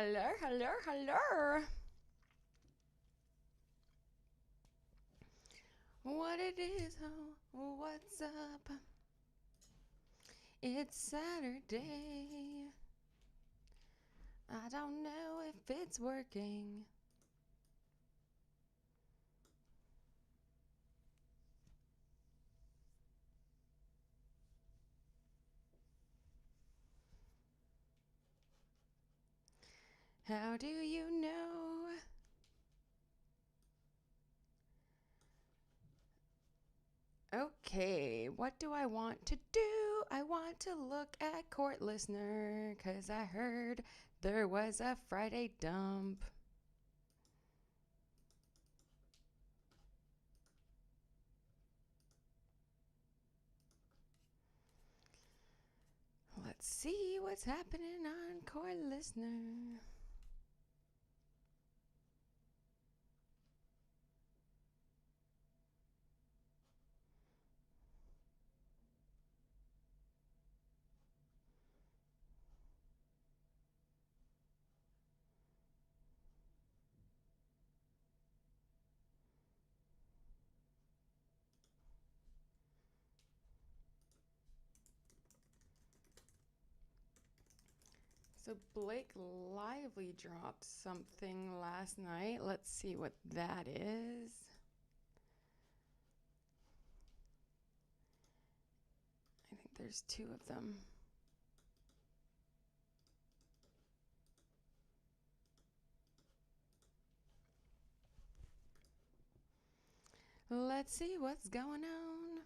Hello, hello, hello. What it is, oh, what's up? It's Saturday. I don't know if it's working. How do you know? Okay, what do I want to do? I want to look at Court Listener, 'cause I heard there was a Friday dump. Let's see what's happening on Court Listener. So Blake Lively dropped something last night. Let's see what that is. I think there's two of them. Let's see what's going on.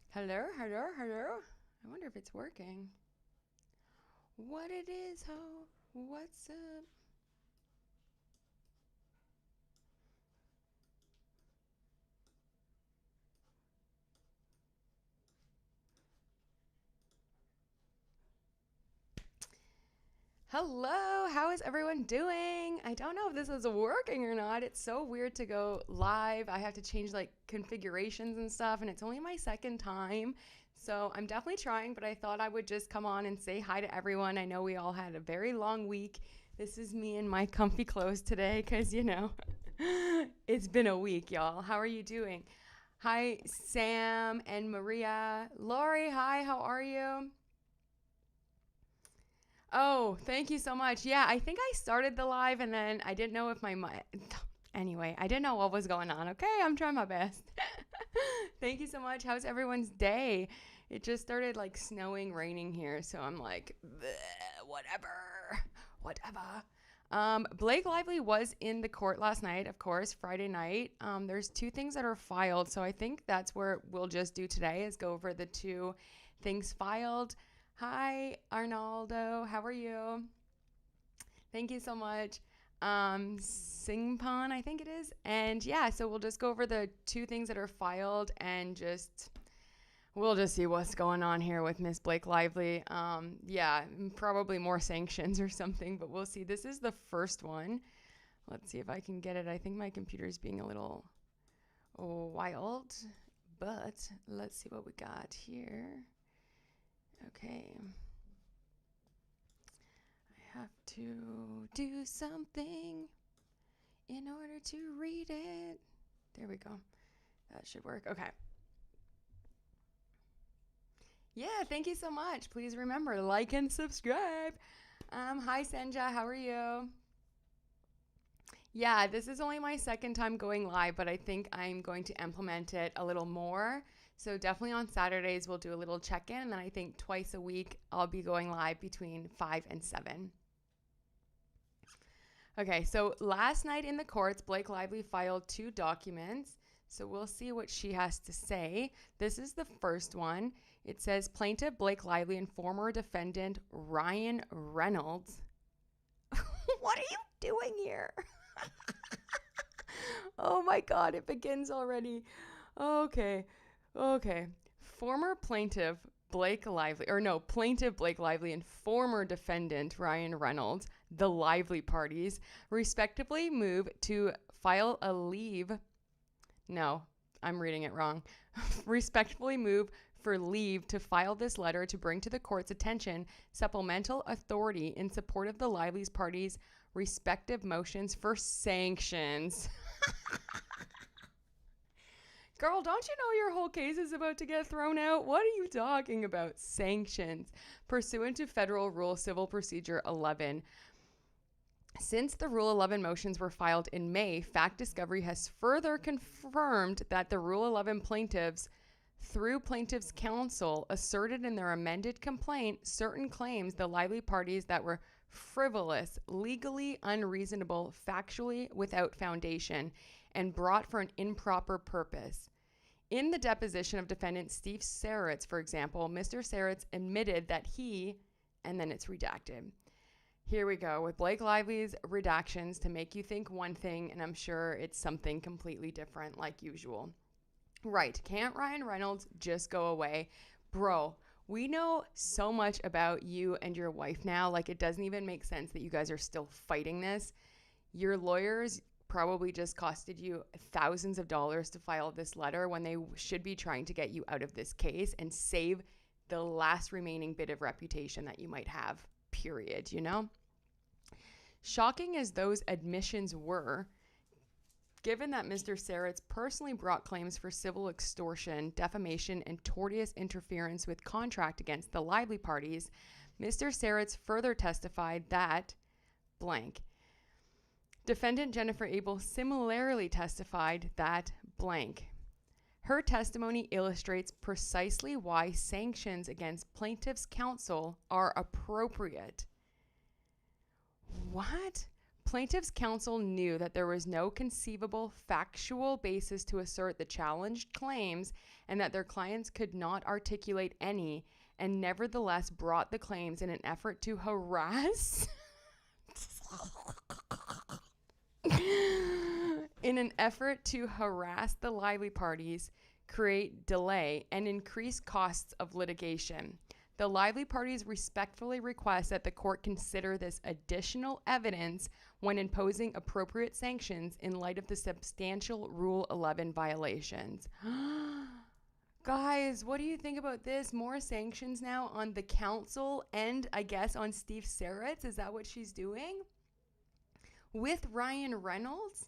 Hello, hello, hello. I wonder if it's working. What it is, ho? What's up? Hello, how is everyone doing? I don't know if this is working or not. It's so weird to go live. I have to change like configurations and stuff, and it's only my second time. So I'm definitely trying, but I thought I would just come on and say hi to everyone. I know we all had a very long week. This is me in my comfy clothes today because, it's been a week, y'all. How are you doing? Hi, Sam and Maria. Lori, hi, how are you? Oh, thank you so much. Yeah, I think I started the live and then I didn't know if my mic. Anyway, I didn't know what was going on. Okay, I'm trying my best. Thank you so much. How's everyone's day? It just started like snowing, raining here, so I'm like, whatever, whatever. Blake Lively was in the court last night, of course, Friday night. There's two things that are filed, so I think that's where we'll just do today is go over the two things filed. Hi, Arnaldo. How are you? Thank you so much. Singpon, I think it is. And yeah, so we'll just go over the two things that are filed and we'll just see what's going on here with Miss Blake Lively. Yeah, probably more sanctions or something, but we'll see. This is the first one. Let's see if I can get it. I think my computer's being a little wild, but let's see what we got here. Okay. I have to do something in order to read it. There we go. That should work. Okay. Yeah, thank you so much. Please remember, like and subscribe. Hi, Senja. How are you? Yeah, this is only my second time going live, but I think I'm going to implement it a little more. So definitely on Saturdays, we'll do a little check-in. And then I think twice a week, I'll be going live between 5 and 7. Okay, so last night in the courts, Blake Lively filed two documents. So we'll see what she has to say. This is the first one. It says plaintiff Blake Lively and former defendant Ryan Reynolds. What are you doing here? Oh my God, it begins already. Okay, okay. Former plaintiff Blake Lively, or no, plaintiff Blake Lively and former defendant Ryan Reynolds, the Lively parties, respectively move to file a leave. No, I'm reading it wrong. Respectively move for leave to file this letter to bring to the court's attention supplemental authority in support of the Lively's parties' respective motions for sanctions. Girl, don't you know your whole case is about to get thrown out? What are you talking about? Sanctions. Pursuant to Federal Rule Civil Procedure 11. Since the Rule 11 motions were filed in May, fact discovery has further confirmed that the Rule 11 plaintiffs, through plaintiffs' counsel, asserted in their amended complaint certain claims the Lively parties that were frivolous, legally unreasonable, factually without foundation, and brought for an improper purpose. In the deposition of defendant Steve Saritz, for example, Mr. Saritz admitted that he, and then it's redacted. Here we go with Blake Lively's redactions to make you think one thing, and I'm sure it's something completely different like usual. Right, can't Ryan Reynolds just go away? Bro, we know so much about you and your wife now, like it doesn't even make sense that you guys are still fighting this. Your lawyers probably just costed you thousands of dollars to file this letter when they should be trying to get you out of this case and save the last remaining bit of reputation that you might have, period, you know? Shocking as those admissions were, given that Mr. Saritz personally brought claims for civil extortion, defamation, and tortious interference with contract against the Lively parties, Mr. Saritz further testified that blank. Defendant Jennifer Abel similarly testified that blank. Her testimony illustrates precisely why sanctions against plaintiffs' counsel are appropriate. What? Plaintiffs' counsel knew that there was no conceivable factual basis to assert the challenged claims and that their clients could not articulate any, and nevertheless brought the claims in an effort to harass the Lively parties, create delay, and increase costs of litigation. The Lively parties respectfully request that the court consider this additional evidence when imposing appropriate sanctions in light of the substantial Rule 11 violations. Guys, what do you think about this? More sanctions now on the counsel and I guess on Steve Saritz? Is that what she's doing? With Ryan Reynolds?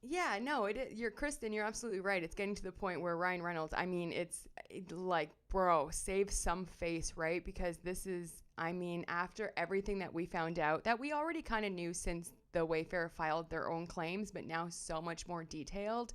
Yeah, no, Kristen, you're absolutely right. It's getting to the point where Ryan Reynolds, I mean, it's like, bro, save some face, right? Because this is, I mean, after everything that we found out, that we already kind of knew since the Wayfair filed their own claims, but now so much more detailed.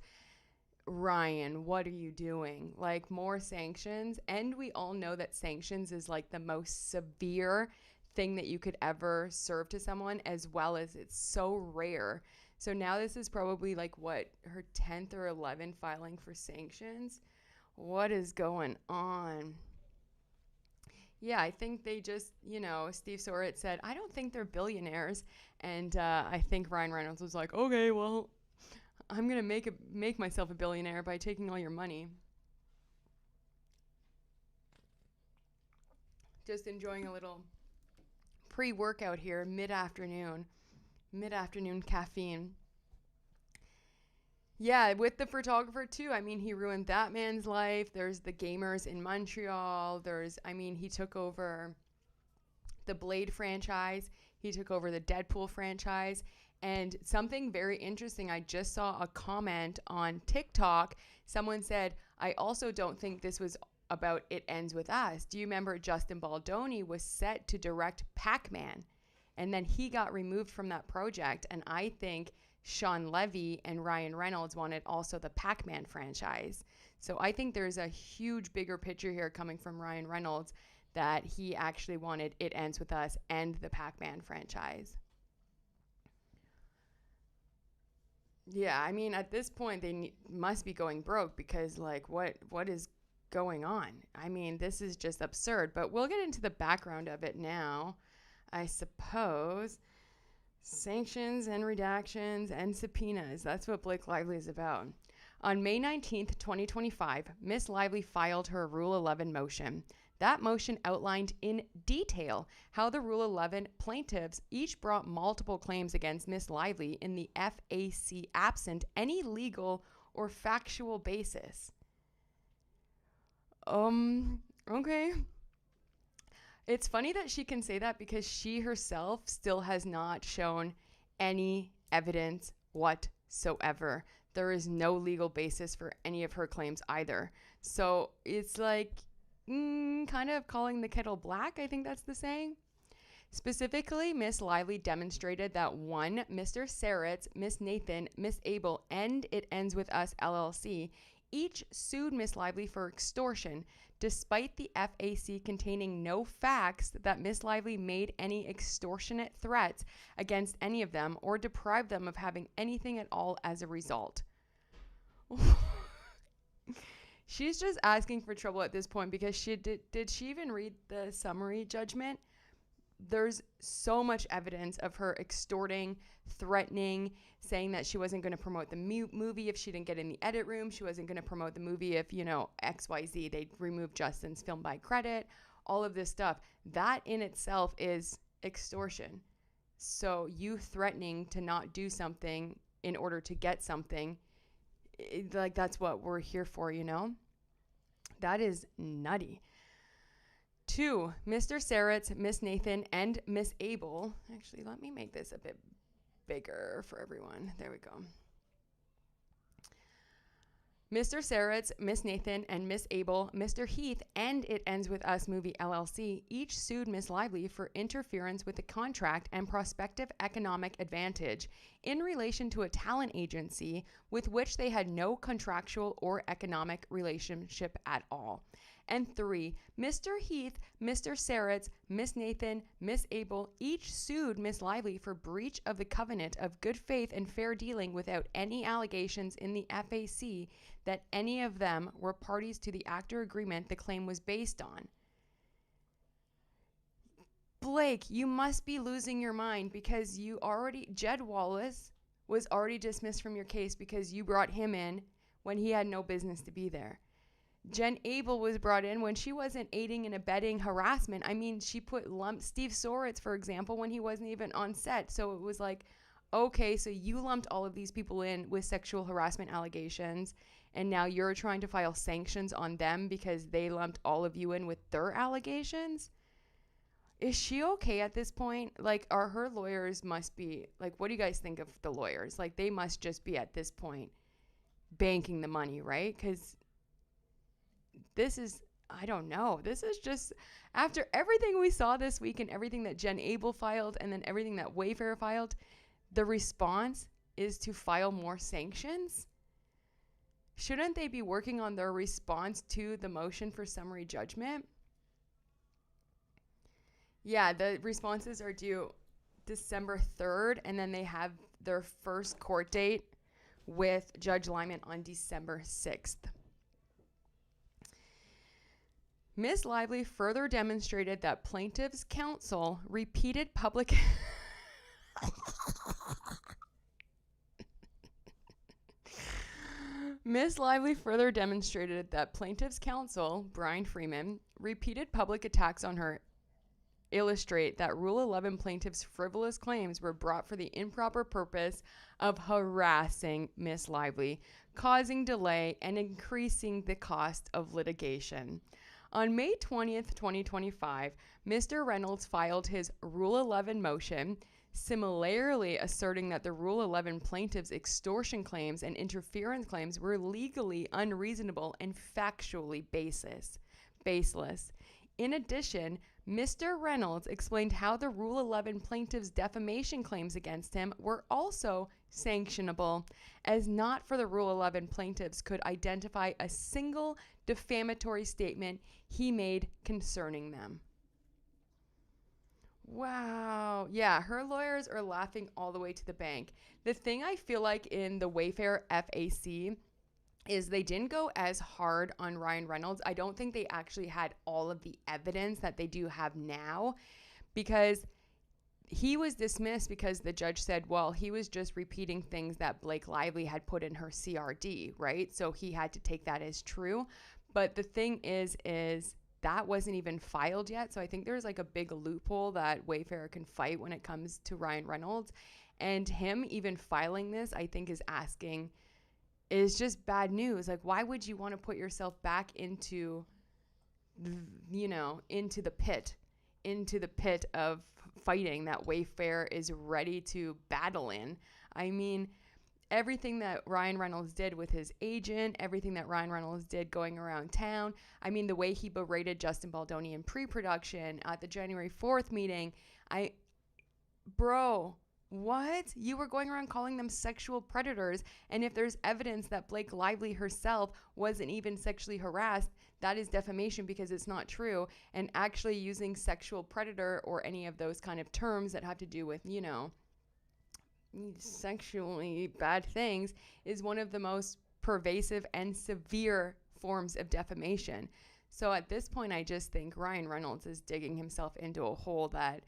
Ryan, what are you doing? Like, more sanctions? And we all know that sanctions is like the most severe thing that you could ever serve to someone, as well as it's so rare. So now this is probably like what, her 10th or 11th filing for sanctions? What is going on? Yeah, I think they just, Steve Saritz said, I don't think they're billionaires. And I think Ryan Reynolds was like, okay, well, I'm going to make myself a billionaire by taking all your money. Just enjoying a little pre-workout here, mid-afternoon caffeine. Yeah, with the photographer too. I mean, he ruined that man's life. There's the gamers in Montreal. He took over the Blade franchise. He took over the Deadpool franchise. And something very interesting, I just saw a comment on TikTok. Someone said, I also don't think this was about It Ends With Us. Do you remember Justin Baldoni was set to direct Pac-Man? And then he got removed from that project. And I think Sean Levy and Ryan Reynolds wanted also the Pac-Man franchise. So I think there's a huge bigger picture here coming from Ryan Reynolds that he actually wanted It Ends With Us and the Pac-Man franchise. Yeah, I mean, at this point, they must be going broke because, like, what is going on? I mean, this is just absurd. But we'll get into the background of it now, I suppose. Sanctions and redactions and subpoenas. That's what Blake Lively is about. On May 19th, 2025, Miss Lively filed her Rule 11 motion. That motion outlined in detail how the Rule 11 plaintiffs each brought multiple claims against Miss Lively in the FAC absent any legal or factual basis. Okay. It's funny that she can say that because she herself still has not shown any evidence whatsoever. There is no legal basis for any of her claims either. So it's like kind of calling the kettle black. I think that's the saying. Specifically, Miss Lively demonstrated that one, Mr. Saritz, Miss Nathan, Miss Abel, and It Ends With Us LLC each sued Miss Lively for extortion, despite the FAC containing no facts that Miss Lively made any extortionate threats against any of them or deprived them of having anything at all as a result. She's just asking for trouble at this point because did she even read the summary judgment? There's so much evidence of her extorting, threatening, saying that she wasn't going to promote the movie if she didn't get in the edit room. She wasn't going to promote the movie if, XYZ, they removed Justin's film by credit, all of this stuff. That in itself is extortion. So you threatening to not do something in order to get something, that's what we're here for, That is nutty. 2, Mr. Saritz, Miss Nathan, and Miss Abel. Actually, let me make this a bit bigger for everyone. There we go. Mr. Saritz, Miss Nathan, and Miss Abel, Mr. Heath, and It Ends With Us Movie LLC each sued Miss Lively for interference with the contract and prospective economic advantage in relation to a talent agency with which they had no contractual or economic relationship at all. And 3, Mr. Heath, Mr. Saritz, Miss Nathan, Miss Abel each sued Miss Lively for breach of the covenant of good faith and fair dealing without any allegations in the FAC that any of them were parties to the actor agreement the claim was based on. Blake, you must be losing your mind because Jed Wallace was already dismissed from your case because you brought him in when he had no business to be there. Jen Abel was brought in when she wasn't aiding and abetting harassment. I mean, she put Steve Soritz, for example, when he wasn't even on set. So it was like, okay, so you lumped all of these people in with sexual harassment allegations, and now you're trying to file sanctions on them because they lumped all of you in with their allegations? Is she okay at this point? Are her lawyers must be, what do you guys think of the lawyers? They must just be at this point banking the money, right? Because this is, I don't know. This is just, after everything we saw this week and everything that Jen Abel filed and then everything that Wayfair filed, the response is to file more sanctions? Shouldn't they be working on their response to the motion for summary judgment? Yeah, the responses are due December 3rd, and then they have their first court date with Judge Lyman on December 6th. Ms. Lively further demonstrated that plaintiff's counsel repeated public Ms. Lively further demonstrated that plaintiff's counsel, Brian Freeman, repeated public attacks on her illustrate that Rule 11 plaintiffs' frivolous claims were brought for the improper purpose of harassing Ms. Lively, causing delay and increasing the cost of litigation. On May 20th, 2025, Mr. Reynolds filed his Rule 11 motion, similarly asserting that the Rule 11 plaintiffs' extortion claims and interference claims were legally unreasonable and factually baseless. In addition, Mr. Reynolds explained how the Rule 11 plaintiffs' defamation claims against him were also sanctionable, as not for the Rule 11 plaintiffs could identify a single defamatory statement he made concerning them. Wow. Yeah, her lawyers are laughing all the way to the bank. The thing I feel like in the Wayfair FAC is they didn't go as hard on Ryan Reynolds. I don't think they actually had all of the evidence that they do have now, because he was dismissed because the judge said, well, he was just repeating things that Blake Lively had put in her CRD, right? So he had to take that as true. But the thing is that wasn't even filed yet. So I think there's a big loophole that Wayfair can fight when it comes to Ryan Reynolds. And him even filing this, I think, is just bad news. Why would you want to put yourself back into into the pit of fighting that Wayfair is ready to battle in. I mean, everything that Ryan Reynolds did with his agent, everything that Ryan Reynolds did going around town. I mean, the way he berated Justin Baldoni in pre-production at the January 4th meeting. Bro, what? You were going around calling them sexual predators. And if there's evidence that Blake Lively herself wasn't even sexually harassed, that is defamation because it's not true. And actually using sexual predator or any of those kind of terms that have to do with, sexually bad things is one of the most pervasive and severe forms of defamation. So at this point, I just think Ryan Reynolds is digging himself into a hole that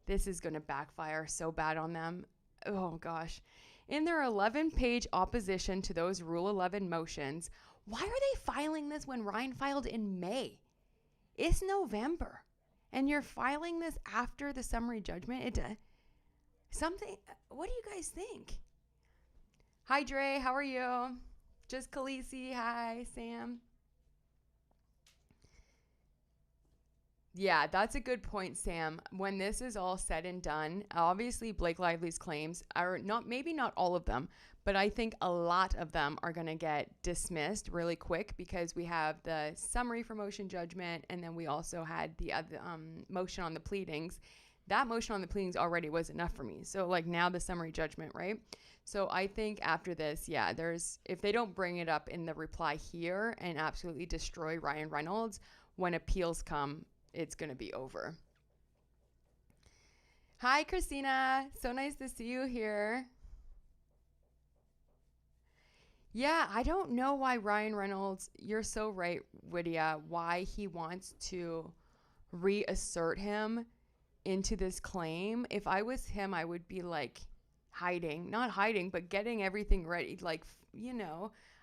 this is going to backfire so bad on them. Oh gosh. In their 11-page opposition to those Rule 11 motions, why are they filing this when Ryan filed in May? It's November. And you're filing this after the summary judgment? What do you guys think? Hi, Dre. How are you? Just Khaleesi. Hi, Sam. Yeah, that's a good point, Sam. When this is all said and done, obviously Blake Lively's claims are maybe not all of them, but I think a lot of them are going to get dismissed really quick because we have the summary for motion judgment, and then we also had the other motion on the pleadings. That motion on the pleadings already was enough for me. So now the summary judgment, right? So I think after this, if they don't bring it up in the reply here and absolutely destroy Ryan Reynolds, when appeals come, it's going to be over. Hi, Christina. So nice to see you here. Yeah, I don't know why Ryan Reynolds, you're so right, Widia, why he wants to reassert him into this claim. If I was him, I would be not hiding, but getting everything ready.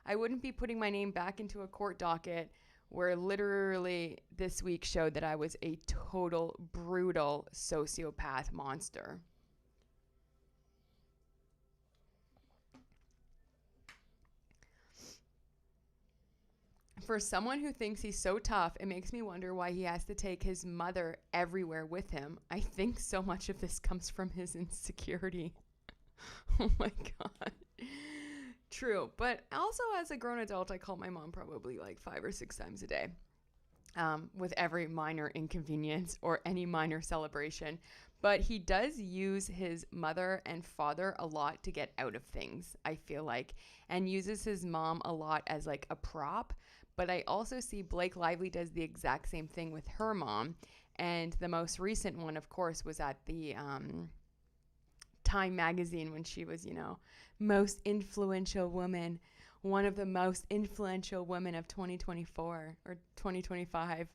I wouldn't be putting my name back into a court docket where literally this week showed that I was a total brutal sociopath monster. For someone who thinks he's so tough, it makes me wonder why he has to take his mother everywhere with him. I think so much of this comes from his insecurity. Oh my God. True. But also as a grown adult, I call my mom probably 5 or 6 times a day. With every minor inconvenience or any minor celebration. But he does use his mother and father a lot to get out of things, I feel like, and uses his mom a lot as a prop. But I also see Blake Lively does the exact same thing with her mom. And the most recent one, of course, was at the Time magazine when she was, most influential woman, one of the most influential women of 2024 or 2025.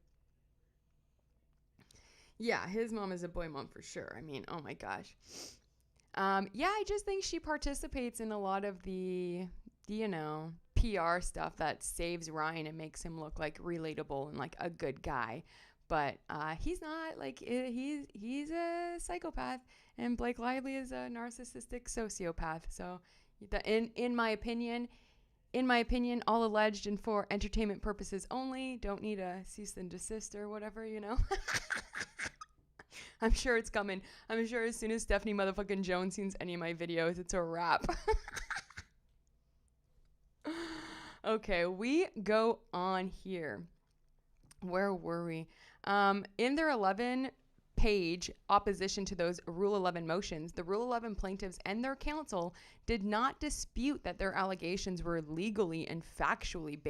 Yeah, his mom is a boy mom for sure. I mean, oh my gosh. I just think she participates in a lot of the, PR stuff that saves Ryan and makes him look relatable and a good guy. But he's not. He's a psychopath, and Blake Lively is a narcissistic sociopath. So, in my opinion, all alleged and for entertainment purposes only. Don't need a cease and desist or whatever, I'm sure it's coming. I'm sure as soon as Stephanie motherfucking Jones sees any of my videos, it's a wrap. Okay, we go on here. Where were we? In their 11-page opposition to those Rule 11 motions, the Rule 11 plaintiffs and their counsel did not dispute that their allegations were legally and factually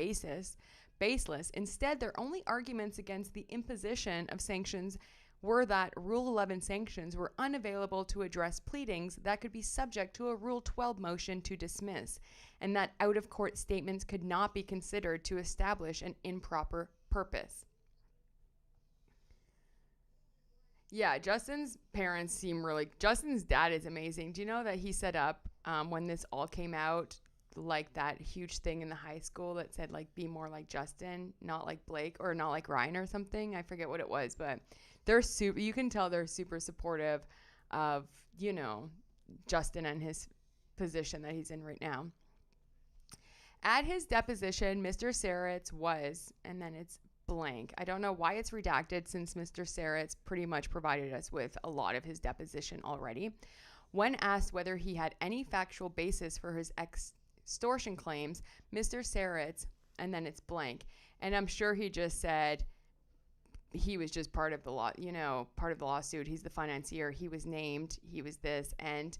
baseless. Instead, their only arguments against the imposition of sanctions were that Rule 11 sanctions were unavailable to address pleadings that could be subject to a Rule 12 motion to dismiss, and that out-of-court statements could not be considered to establish an improper purpose. Yeah, Justin's parents seem Justin's dad is amazing. Do you know that he set up, when this all came out, that huge thing in the high school that said, be more like Justin, not like Blake, or not like Ryan or something? I forget what it was, but you can tell they're super supportive of, Justin and his position that he's in right now. At his deposition, Mr. Saritz was, and then it's blank. I don't know why it's redacted since Mr. Saritz pretty much provided us with a lot of his deposition already. When asked whether he had any factual basis for his extortion claims, Mr. Saritz, and then it's blank. And I'm sure he just said he was just part of the part of the lawsuit. He's the financier. He was named. He was this. And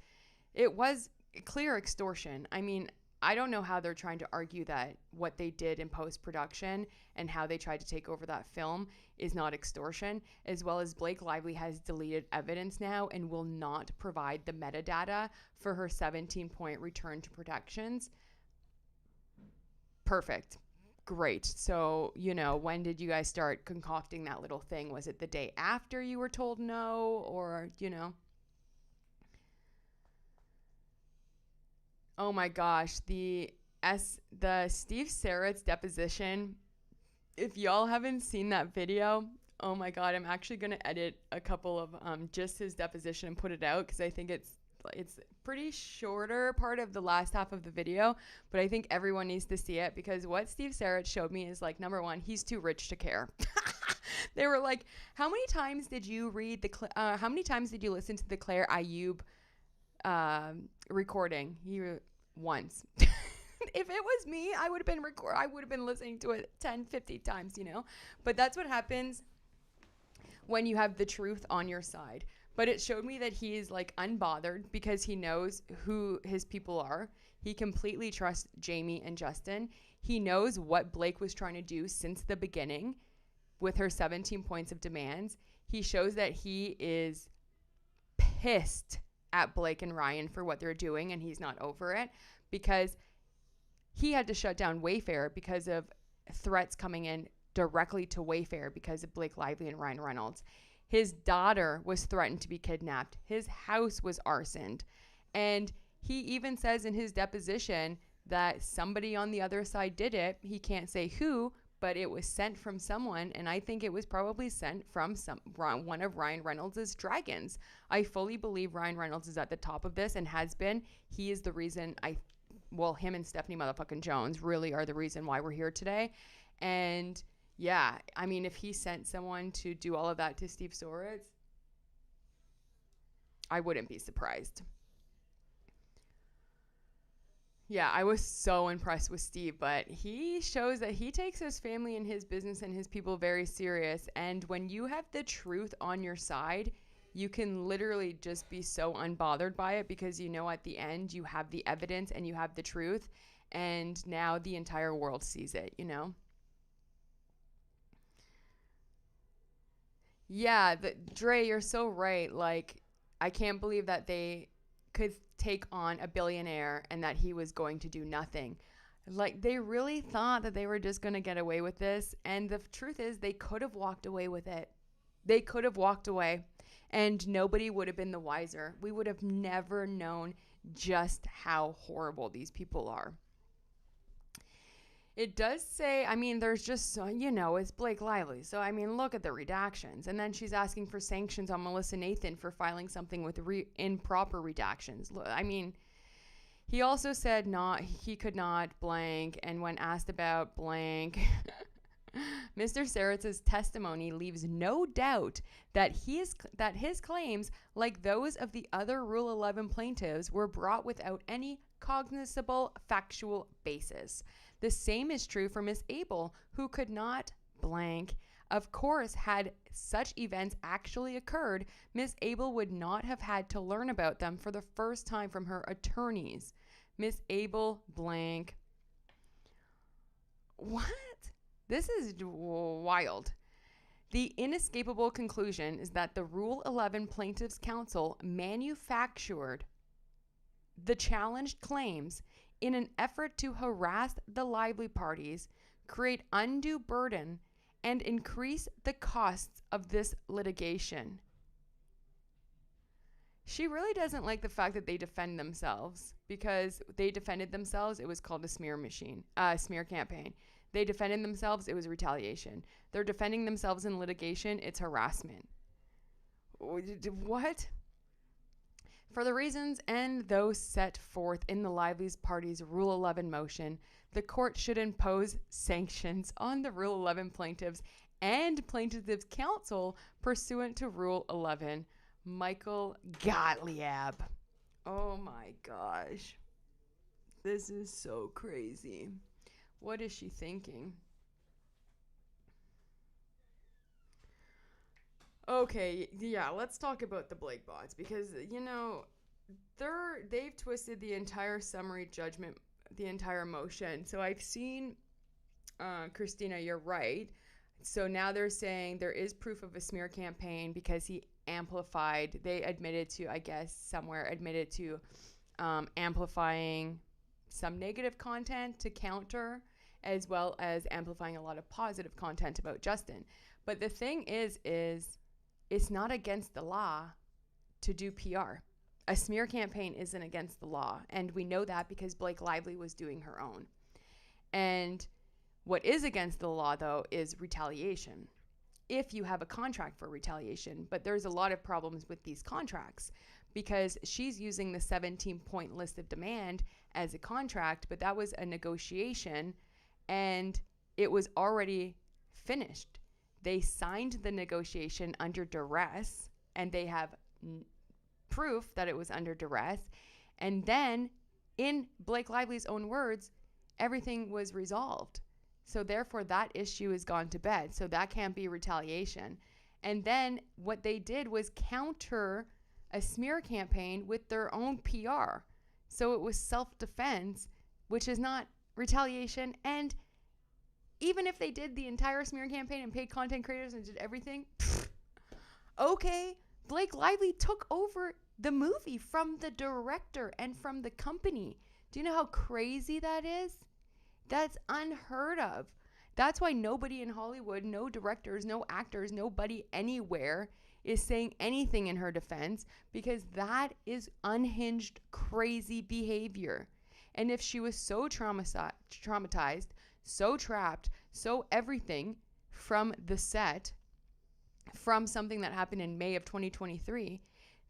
it was clear extortion. I mean, I don't know how they're trying to argue that what they did in post-production and how they tried to take over that film is not extortion, as well as Blake Lively has deleted evidence now and will not provide the metadata for her 17-point return to protections. Perfect. Great. So, when did you guys start concocting that little thing? Was it the day after you were told no, or, Oh my gosh, the Steve Saritz deposition. If y'all haven't seen that video, oh my god, I'm actually gonna edit a couple of just his deposition and put it out because I think it's pretty shorter part of the last half of the video, but I think everyone needs to see it because what Steve Saritz showed me is like, number one, he's too rich to care. They were like, how many times did you how many times did you listen to the Claire Ayub recording? Once. If it was me, I would have been listening to it 10, 50 times, but that's what happens when you have the truth on your side. But it showed me that he is like unbothered because he knows who his people are. He completely trusts Jamie and Justin. He knows what Blake was trying to do since the beginning with her 17 points of demands. He shows that he is pissed at Blake and Ryan for what they're doing, and he's not over it because he had to shut down Wayfair because of threats coming in directly to Wayfair because of Blake Lively and Ryan Reynolds. His daughter was threatened to be kidnapped. His house was arsoned. And he even says in his deposition that somebody on the other side did it. He can't say who, but it was sent from someone, and I think it was probably sent from one of Ryan Reynolds' dragons. I fully believe Ryan Reynolds is at the top of this and has been. He is the reason him and Stephanie motherfucking Jones really are the reason why we're here today. And yeah, I mean, if he sent someone to do all of that to Steve Saritz, I wouldn't be surprised. Yeah, I was so impressed with Steve, but he shows that he takes his family and his business and his people very serious. And when you have the truth on your side, you can literally just be so unbothered by it because at the end you have the evidence and you have the truth, and now the entire world sees it, Yeah, Dre, you're so right. Like, I can't believe that they could take on a billionaire and that he was going to do nothing. Like, they really thought that they were just going to get away with this. And the truth is, they could have walked away with it. They could have walked away and nobody would have been the wiser. We would have never known just how horrible these people are. It does say, I mean, there's just, it's Blake Lively. So, I mean, look at the redactions. And then she's asking for sanctions on Melissa Nathan for filing something with improper redactions. I mean, he also said he could not blank. And when asked about blank, Mr. Saritz's testimony leaves no doubt that his claims, like those of the other Rule 11 plaintiffs, were brought without any cognizable factual basis. The same is true for Miss Abel, who could not blank. Of course, had such events actually occurred, Miss Abel would not have had to learn about them for the first time from her attorneys. Miss Abel blank. What? This is wild. The inescapable conclusion is that the Rule 11 Plaintiffs' Counsel manufactured the challenged claims in an effort to harass the Lively parties, create undue burden, and increase the costs of this litigation. She really doesn't like the fact that they defend themselves, because they defended themselves. It was called a smear campaign. They defended themselves. It was retaliation. They're defending themselves in litigation. It's harassment. What? For the reasons and those set forth in the Lively's party's Rule 11 motion, The court should impose sanctions on the Rule 11 plaintiffs and plaintiffs' counsel pursuant to Rule 11. Michael Gottlieb. Oh my gosh. This is so crazy. What is she thinking? Okay, yeah, let's talk about the Blake bots because, they've twisted the entire summary judgment, the entire motion. So I've seen, Christina, you're right. So now they're saying there is proof of a smear campaign because he amplified, they admitted to, I guess, somewhere admitted to amplifying some negative content to counter, as well as amplifying a lot of positive content about Justin. But the thing is it's not against the law to do PR. A smear campaign isn't against the law. And we know that because Blake Lively was doing her own. And what is against the law, though, is retaliation. If you have a contract for retaliation. But there's a lot of problems with these contracts because she's using the 17-point list of demand as a contract, but that was a negotiation and it was already finished. They signed the negotiation under duress, and they have proof that it was under duress. And then, in Blake Lively's own words, everything was resolved. So therefore, that issue is gone to bed. So that can't be retaliation. And then what they did was counter a smear campaign with their own PR. So it was self-defense, which is not retaliation. And even if they did the entire smear campaign and paid content creators and did everything, okay, Blake Lively took over the movie from the director and from the company. Do you know how crazy that is? That's unheard of. That's why nobody in Hollywood, no directors, no actors, nobody anywhere is saying anything in her defense because that is unhinged, crazy behavior. And if she was so traumatized, so trapped, so everything from the set, from something that happened in May of 2023,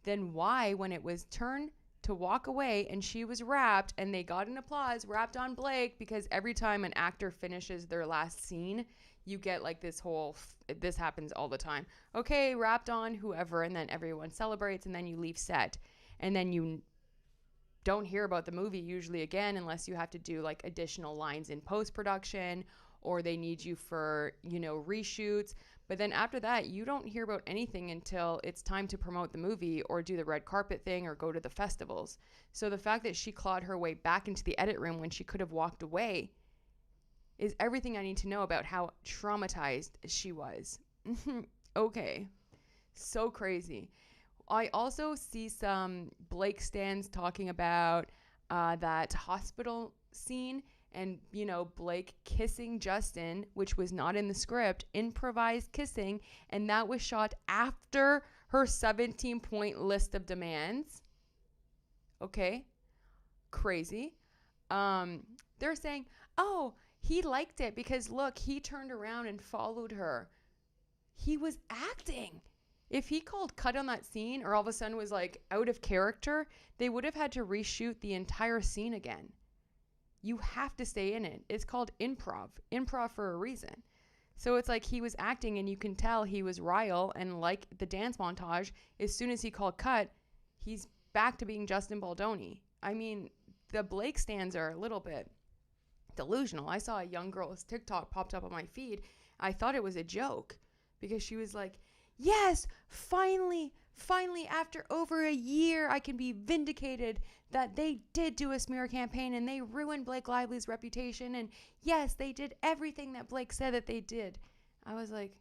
then why, when it was turn to walk away and she was wrapped and they got an applause wrapped on Blake, because every time an actor finishes their last scene, you get like this whole, this happens all the time. Okay, wrapped on whoever, and then everyone celebrates and then you leave set. And then you don't hear about the movie usually again unless you have to do like additional lines in post-production or they need you for, reshoots. But then after that, you don't hear about anything until it's time to promote the movie or do the red carpet thing or go to the festivals. So the fact that she clawed her way back into the edit room when she could have walked away is everything I need to know about how traumatized she was. Okay. So crazy. I also see some Blake stans talking about that hospital scene and, Blake kissing Justin, which was not in the script, improvised kissing, and that was shot after her 17-point list of demands. Okay. Crazy. They're saying, oh, he liked it because, look, he turned around and followed her. He was acting. If he called cut on that scene or all of a sudden was like out of character, they would have had to reshoot the entire scene again. You have to stay in it. It's called improv for a reason. So it's like he was acting and you can tell he was Ryle, and like the dance montage, as soon as he called cut, he's back to being Justin Baldoni. I mean, the Blake stans are a little bit delusional. I saw a young girl's TikTok popped up on my feed. I thought it was a joke because she was like, yes, finally, after over a year, I can be vindicated that they did do a smear campaign and they ruined Blake Lively's reputation. And yes, they did everything that Blake said that they did. I was like,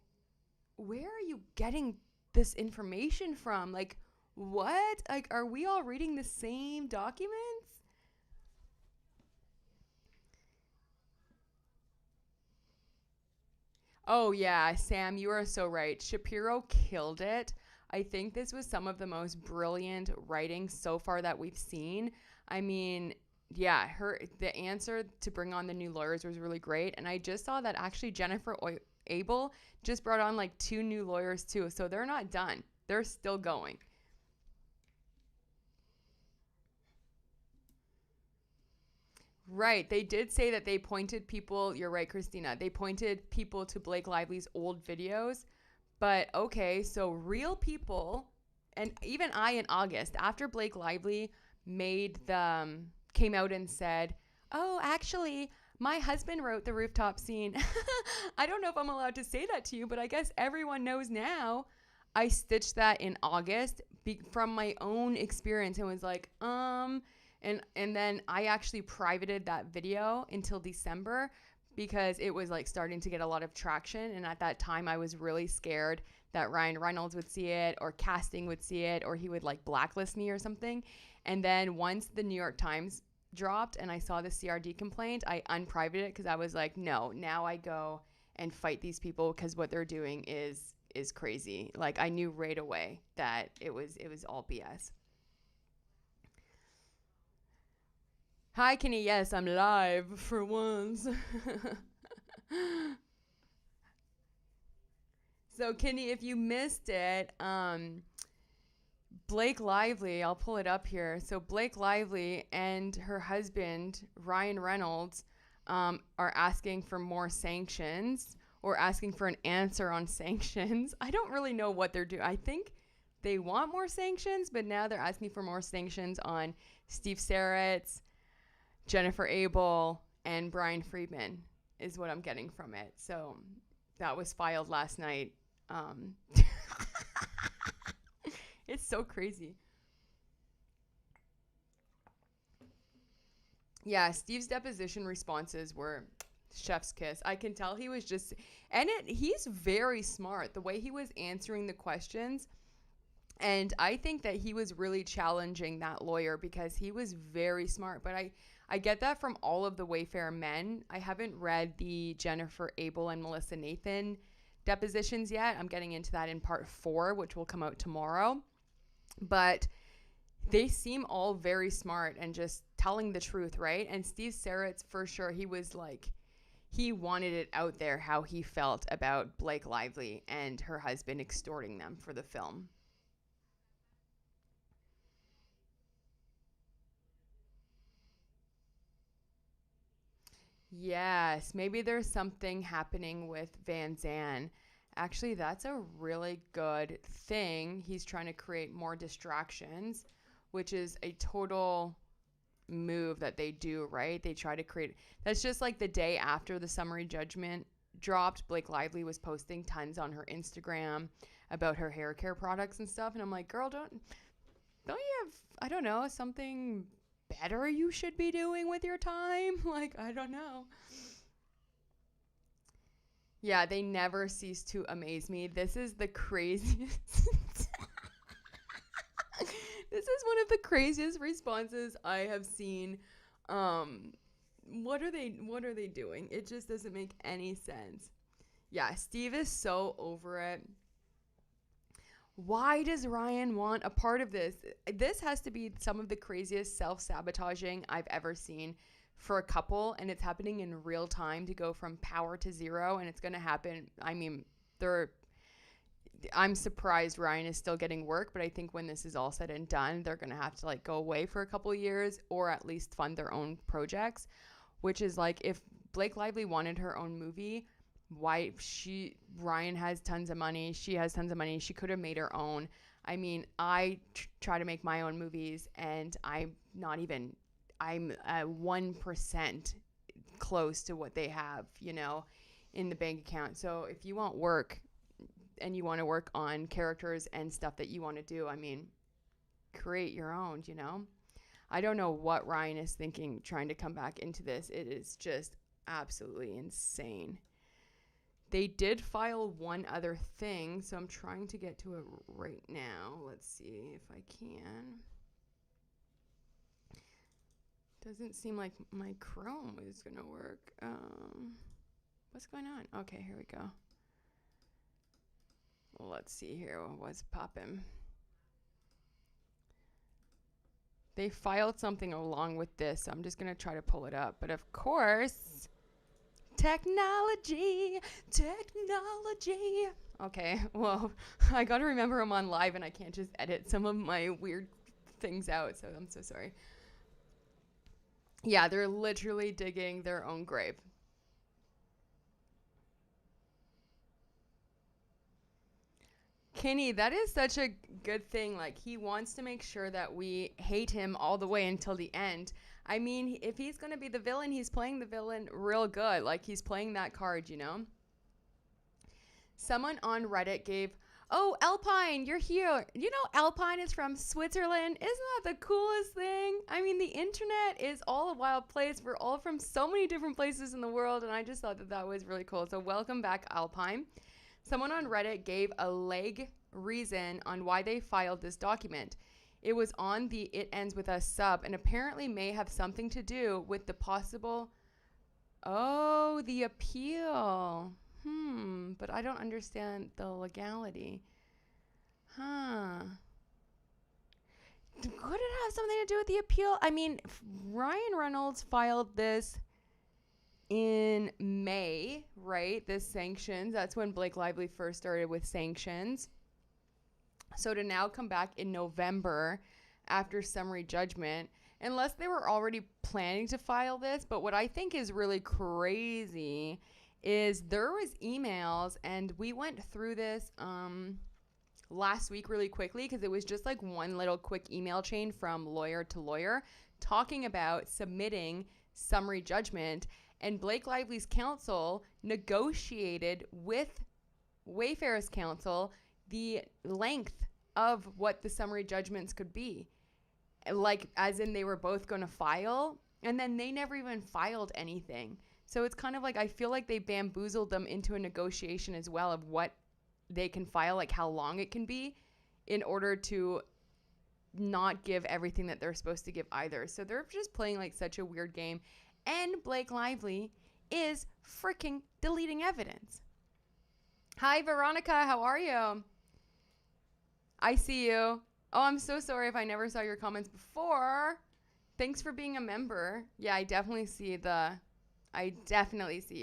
where are you getting this information from? Like, what? Like, are we all reading the same documents? Oh, yeah, Sam, you are so right. Shapiro killed it. I think this was some of the most brilliant writing so far that we've seen. I mean, yeah, the answer to bring on the new lawyers was really great. And I just saw that actually Jennifer Abel just brought on like 2 new lawyers too. So they're not done. They're still going. Right. They did say that they pointed people, you're right, Christina. They pointed people to Blake Lively's old videos. But okay, so real people, and even I in August, after Blake Lively made the, came out and said, oh, actually, my husband wrote the rooftop scene. I don't know if I'm allowed to say that to you, but I guess everyone knows now. I stitched that in August from my own experience and was like, and then I actually privated that video until December because it was like starting to get a lot of traction. And at that time, I was really scared that Ryan Reynolds would see it or casting would see it or he would like blacklist me or something. And then once the New York Times dropped and I saw the CRD complaint, I unprivated it because I was like, no, now I go and fight these people because what they're doing is crazy. Like I knew right away that it was all BS. Hi, Kenny. Yes, I'm live for once. So, Kenny, if you missed it, Blake Lively, I'll pull it up here. So, Blake Lively and her husband, Ryan Reynolds, are asking for more sanctions or asking for an answer on sanctions. I don't really know what they're doing. I think they want more sanctions, but now they're asking for more sanctions on Steve Sarretts, Jennifer Abel, and Brian Friedman is what I'm getting from it. So that was filed last night. It's so crazy. Yeah, Steve's deposition responses were chef's kiss. I can tell he was just, and he's very smart. The way he was answering the questions, and I think that he was really challenging that lawyer because he was very smart. But I get that from all of the Wayfair men. I haven't read the Jennifer Abel and Melissa Nathan depositions yet. I'm getting into that in part 4, which will come out tomorrow. But they seem all very smart and just telling the truth, right? And Steve Sarretts, for sure, he was like, he wanted it out there how he felt about Blake Lively and her husband extorting them for the film. Yes, maybe there's something happening with Van Zandt. Actually, that's a really good thing. He's trying to create more distractions, which is a total move that they do, right? They try to create. That's just like the day after the summary judgment dropped, Blake Lively was posting tons on her Instagram about her hair care products and stuff, and I'm like, girl, don't you have, I don't know, something better you should be doing with your time? Like, I don't know. Yeah, they never cease to amaze me. This is the craziest. This is one of the craziest responses I have seen. Um, what are they doing? It just doesn't make any sense. Yeah, Steve is so over it. Why does Ryan want a part of this? This has to be some of the craziest self-sabotaging I've ever seen for a couple, and it's happening in real time to go from power to zero, and it's going to happen. I mean, I'm surprised Ryan is still getting work, but I think when this is all said and done, they're going to have to like go away for a couple of years or at least fund their own projects, which is like if Blake Lively wanted her own movie, why Ryan has tons of money, she has tons of money, she could have made her own. I mean, I try to make my own movies and I'm 1% close to what they have, in the bank account. So if you want work and you want to work on characters and stuff that you want to do, I mean, create your own. I don't know what Ryan is thinking trying to come back into this. It is just absolutely insane. They did file one other thing, so I'm trying to get to it right now. Let's see if I can. Doesn't seem like my Chrome is going to work. What's going on? Okay, here we go. Let's see here. What's popping? They filed something along with this, so I'm just going to try to pull it up. But of course, technology. Okay, well, I got to remember I'm on live and I can't just edit some of my weird things out, so I'm so sorry. Yeah, they're literally digging their own grave. Kenny, that is such a good thing. Like, he wants to make sure that we hate him all the way until the end. I mean, if he's going to be the villain, he's playing the villain real good. Like, he's playing that card, you know? Someone on Reddit gave, "Oh, Alpine, you're here. You know, Alpine is from Switzerland. Isn't that the coolest thing? I mean, the internet is all a wild place. We're all from so many different places in the world, and I just thought that that was really cool. So, welcome back, Alpine. Someone on Reddit gave a leg reason on why they filed this document. It was on the It Ends With Us sub and apparently may have something to do with the possible, oh, the appeal. But I don't understand the legality. Huh. Could it have something to do with the appeal? I mean, Ryan Reynolds filed this in May, right? This Sanctions. That's when Blake Lively first started with Sanctions. So to now come back in November after summary judgment, unless they were already planning to file this, but what I think is really crazy is there was emails, and we went through this last week really quickly because it was just like one little quick email chain from lawyer to lawyer talking about submitting summary judgment. And Blake Lively's counsel negotiated with Wayfair's counsel the length of what the summary judgments could be. Like, as in they were both going to file, and then they never even filed anything. So it's kind of like, I feel like they bamboozled them into a negotiation as well of what they can file, like how long it can be, in order to not give everything that they're supposed to give either. So they're just playing like such a weird game. And Blake Lively is freaking deleting evidence. Hi, Veronica. How are you? I see you. Oh, I'm so sorry if I never saw your comments before. Thanks for being a member. Yeah, I definitely see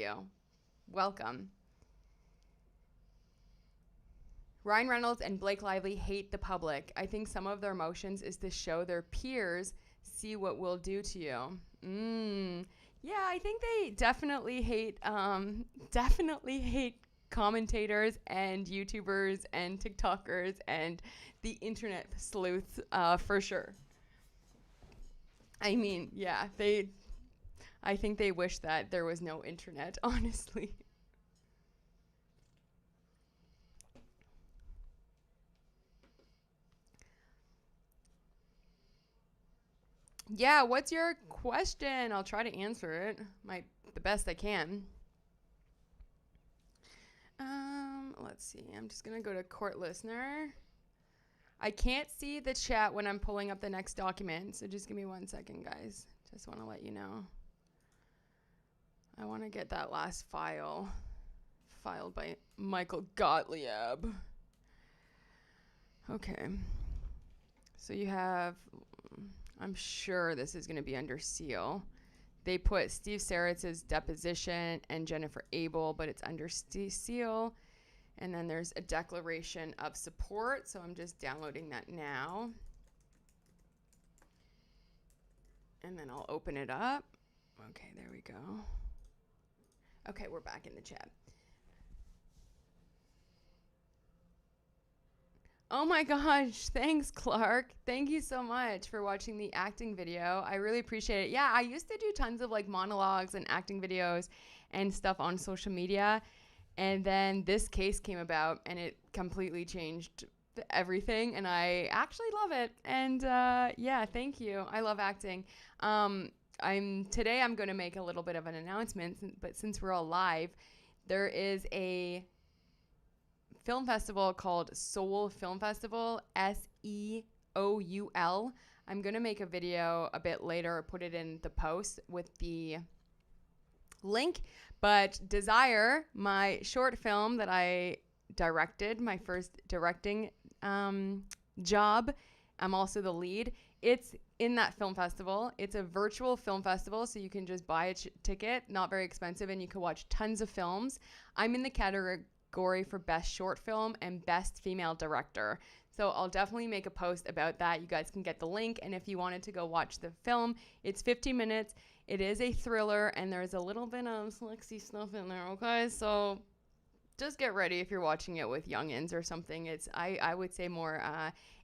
you. Welcome. Ryan Reynolds and Blake Lively hate the public. I think some of their motions is to show their peers, see what we'll do to you. Yeah, I think they definitely hate commentators and YouTubers and TikTokers and the internet sleuths for sure. I mean, yeah, I think they wish that there was no internet, honestly. Yeah, what's your question? I'll try to answer it the best I can. Let's see. I'm just going to go to court listener. I can't see the chat when I'm pulling up the next document, so just give me 1 second, guys. Just want to let you know. I want to get that last file filed by Michael Gottlieb. Okay. So you have, I'm sure this is going to be under seal. They put Steve Saritz's deposition and Jennifer Abel, but it's under seal. And then there's a declaration of support. So I'm just downloading that now. And then I'll open it up. Okay, there we go. Okay, we're back in the chat. Oh my gosh, thanks, Clark. Thank you so much for watching the acting video. I really appreciate it. Yeah, I used to do tons of like monologues and acting videos and stuff on social media. And then this case came about and it completely changed everything. And I actually love it. And yeah, thank you. I love acting. Today I'm going to make a little bit of an announcement, but since we're all live, there is a film festival called Seoul Film Festival, SEOUL. I'm going to make a video a bit later, put it in the post with the link. But Desire, my short film that I directed, my first directing job, I'm also the lead. It's in that film festival. It's a virtual film festival, so you can just buy a ticket, not very expensive, and you can watch tons of films. I'm in the category for Best Short Film and Best Female Director. So I'll definitely make a post about that. You guys can get the link. And if you wanted to go watch the film, it's 15 minutes. It is a thriller, and there's a little bit of sexy stuff in there, okay? So just get ready if you're watching it with youngins or something. It's I would say more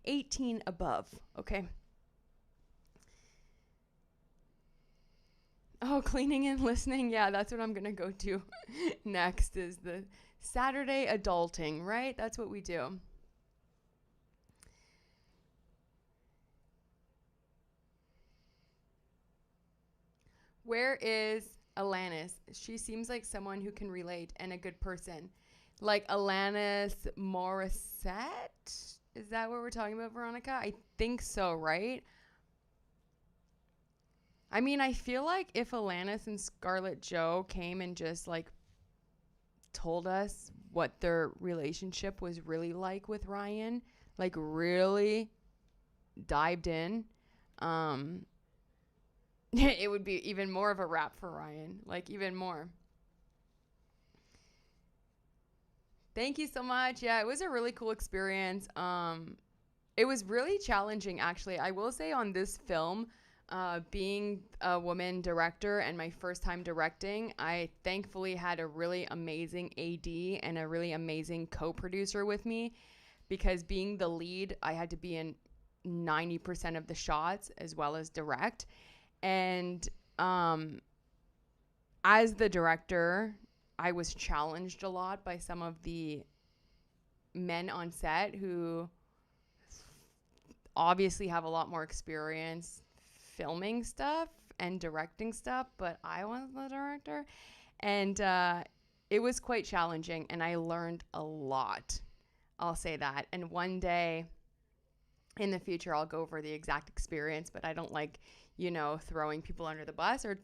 18 above, okay? Oh, cleaning and listening. Yeah, that's what I'm going to go to next is the Saturday adulting, right? That's what we do. Where is Alanis? She seems like someone who can relate and a good person. Like Alanis Morissette? Is that what we're talking about, Veronica? I think so, right? I mean, I feel like if Alanis and Scarlett Joe came and just like told us what their relationship was really like with Ryan, like really dived in, um, it would be even more of a wrap for Ryan, like even more. Thank you so much. Yeah, it was a really cool experience. It was really challenging, actually. I will say on this film, being a woman director and my first time directing, I thankfully had a really amazing AD and a really amazing co-producer with me because being the lead, I had to be in 90% of the shots as well as direct. And um, as the director, I was challenged a lot by some of the men on set who obviously have a lot more experience filming stuff and directing stuff, but I was the director. And it was quite challenging, and I learned a lot. I'll say that. And one day in the future, I'll go over the exact experience, but I don't like, throwing people under the bus or,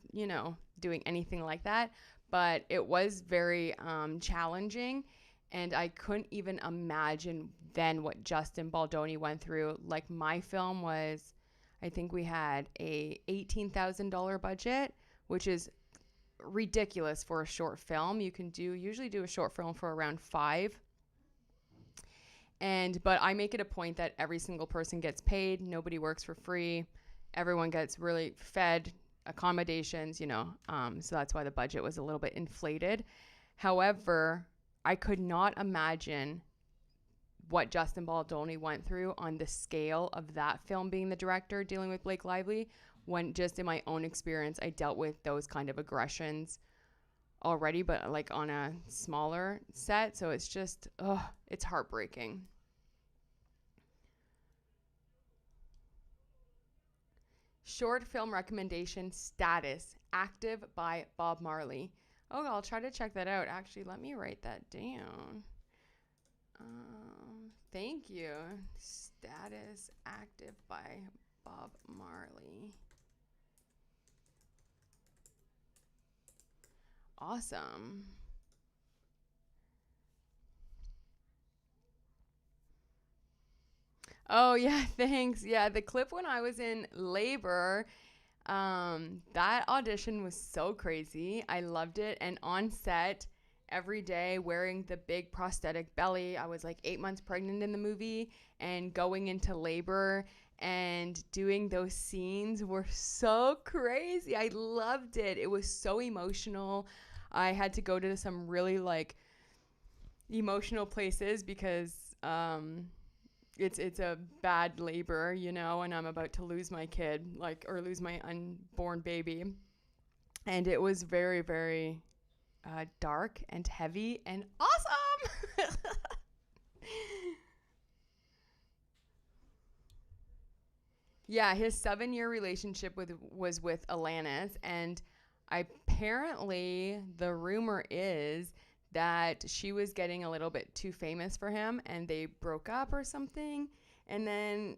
doing anything like that. But it was very challenging, and I couldn't even imagine then what Justin Baldoni went through. Like my film was, I think we had a $18,000 budget, which is ridiculous for a short film. You can usually do a short film for around 5. But I make it a point that every single person gets paid. Nobody works for free. Everyone gets really fed, accommodations, so that's why the budget was a little bit inflated. However, I could not imagine what Justin Baldoni went through on the scale of that film, being the director, dealing with Blake Lively, when just in my own experience, I dealt with those kind of aggressions already, but like on a smaller set. So it's just, it's heartbreaking. Short film recommendation status active by Bob Marley. Oh, I'll try to check that out. Actually, let me write that down. Thank you. Status active by Bob Marley. Awesome. Oh yeah, thanks. Yeah, the clip when I was in labor, that audition was so crazy. I loved it. And on set every day wearing the big prosthetic belly. I was like 8 months pregnant in the movie, and going into labor and doing those scenes were so crazy. I loved it. It was so emotional. I had to go to some really like emotional places because it's a bad labor, and I'm about to lose my kid, like, or lose my unborn baby. And it was very, very dark and heavy and awesome. Yeah, his 7-year relationship was with Alanis, and apparently the rumor is that she was getting a little bit too famous for him and they broke up or something. And then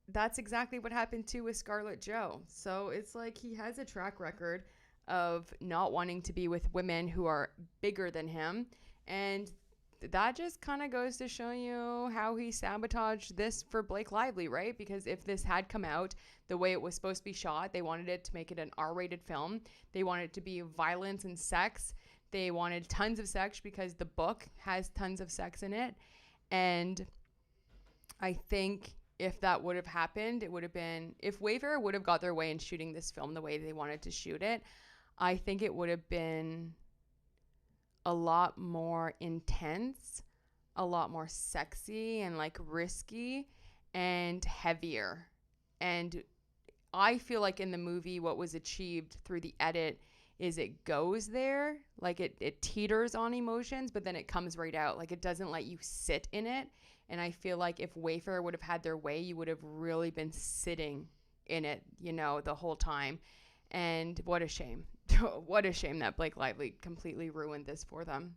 that's exactly what happened too with Scarlett Joe. So it's like he has a track record of not wanting to be with women who are bigger than him. And that just kind of goes to show you how he sabotaged this for Blake Lively, right? Because if this had come out the way it was supposed to be shot, they wanted it to make it an R-rated film. They wanted it to be violence and sex. They wanted tons of sex because the book has tons of sex in it. And I think if that would have happened, it would have been, if Wayfair would have got their way in shooting this film the way they wanted to shoot it, I think it would have been a lot more intense, a lot more sexy and like risky and heavier. And I feel like in the movie, what was achieved through the edit is it goes there, like it teeters on emotions, but then it comes right out. Like it doesn't let you sit in it. And I feel like if Wayfair would have had their way, you would have really been sitting in it, the whole time. And what a shame. What a shame that Blake Lively completely ruined this for them.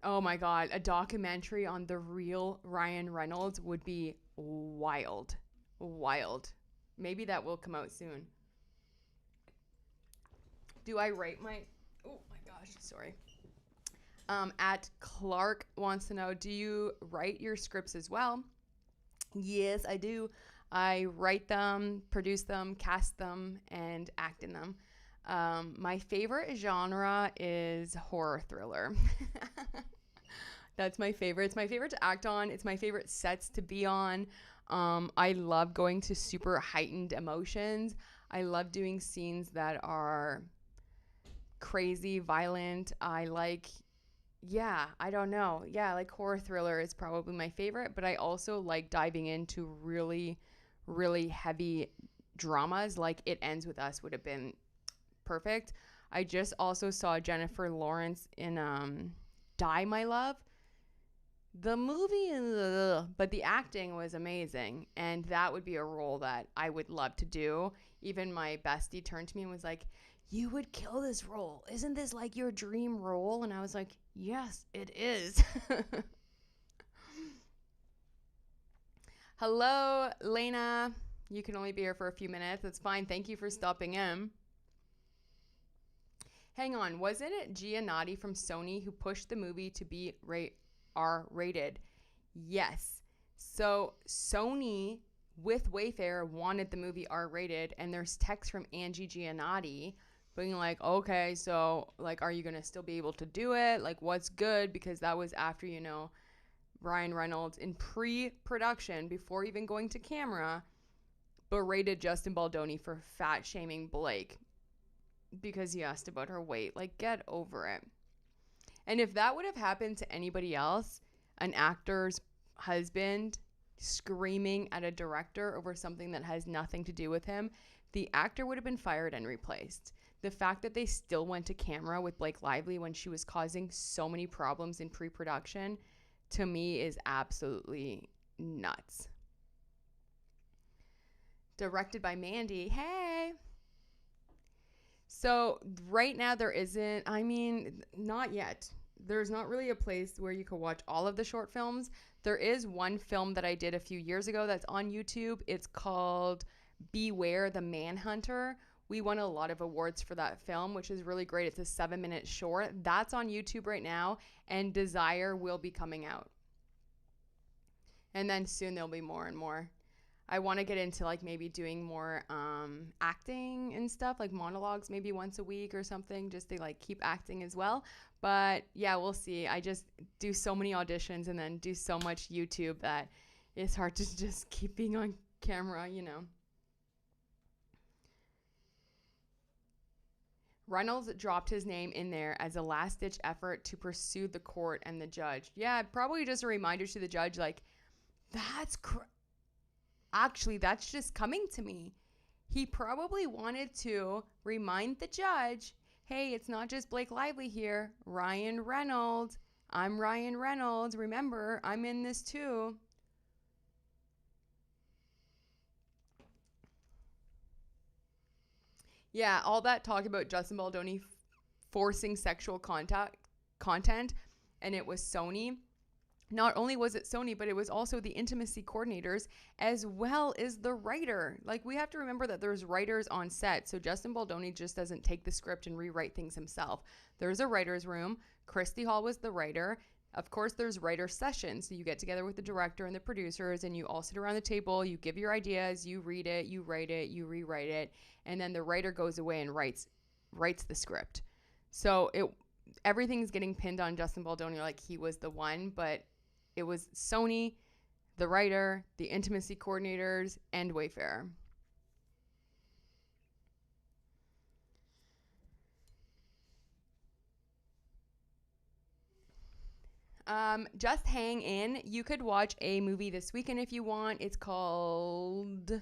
Oh my God. A documentary on the real Ryan Reynolds would be wild. Wild. Maybe that will come out soon. Do I write my... Oh my gosh, sorry. At Clark wants to know, do you write your scripts as well? Yes, I do. I write them, produce them, cast them, and act in them. My favorite genre is horror thriller. That's my favorite. It's my favorite to act on. It's my favorite sets to be on. I love going to super heightened emotions. I love doing scenes that are crazy, violent. I like, yeah, I don't know. Yeah, like horror thriller is probably my favorite, but I also like diving into really, really heavy dramas. Like It Ends With Us would have been perfect. I just also saw Jennifer Lawrence in Die, My Love. The movie, but the acting was amazing, and that would be a role that I would love to do. Even my bestie turned to me and was like, you would kill this role. Isn't this like your dream role? And I was like, yes, it is. Hello, Lena. You can only be here for a few minutes. That's fine. Thank you for stopping in. Hang on. Wasn't it Giannotti from Sony who pushed the movie to be R-rated? Yes. So Sony with Wayfair wanted the movie R-rated, and there's text from Angie Giannotti being like, okay, so like, are you going to still be able to do it? Like, what's good? Because that was after, Ryan Reynolds in pre-production, before even going to camera, berated Justin Baldoni for fat shaming Blake because he asked about her weight. Like, get over it. And if that would have happened to anybody else, an actor's husband screaming at a director over something that has nothing to do with him, the actor would have been fired and replaced. The fact that they still went to camera with Blake Lively when she was causing so many problems in pre-production, to me, is absolutely nuts. Directed by Mandy. Hey! So right now there isn't, not yet. There's not really a place where you could watch all of the short films. There is one film that I did a few years ago that's on YouTube. It's called Beware the Manhunter. We won a lot of awards for that film, which is really great. It's a 7-minute short. That's on YouTube right now, and Desire will be coming out. And then soon there'll be more and more. I want to get into like maybe doing more acting and stuff, like monologues maybe once a week or something, just to like keep acting as well. But yeah, we'll see. I just do so many auditions and then do so much YouTube that it's hard to just keep being on camera, Reynolds dropped his name in there as a last-ditch effort to pursue the court and the judge. Yeah, probably just a reminder to the judge, like, actually, that's just coming to me. He probably wanted to remind the judge, hey, it's not just Blake Lively here. Ryan Reynolds. I'm Ryan Reynolds. Remember, I'm in this too. Yeah, all that talk about Justin Baldoni forcing sexual content, and it was Sony. Not only was it Sony, but it was also the intimacy coordinators as well as the writer. Like, we have to remember that there's writers on set. So Justin Baldoni just doesn't take the script and rewrite things himself. There's a writer's room. Christy Hall was the writer. Of course, there's writer sessions. So you get together with the director and the producers, and you all sit around the table. You give your ideas. You read it. You write it. You rewrite it. And then the writer goes away and writes the script. So everything's getting pinned on Justin Baldoni like he was the one, but it was Sony, the writer, the intimacy coordinators, and Wayfair. Just hang in. You could watch a movie this weekend if you want. It's called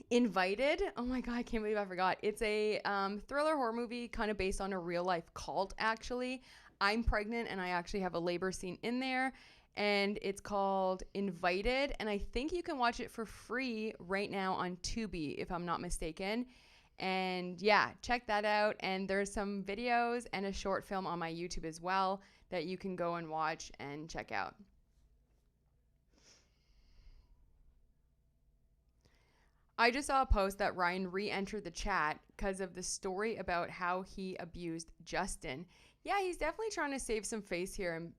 Invited. Oh my God, I can't believe I forgot. It's a thriller horror movie kind of based on a real life cult, actually. I'm pregnant and I actually have a labor scene in there. And it's called Invited. And I think you can watch it for free right now on Tubi, if I'm not mistaken. And yeah, check that out. And there's some videos and a short film on my YouTube as well that you can go and watch and check out. I just saw a post that Ryan re-entered the chat because of the story about how he abused Justin. Yeah, he's definitely trying to save some face here and,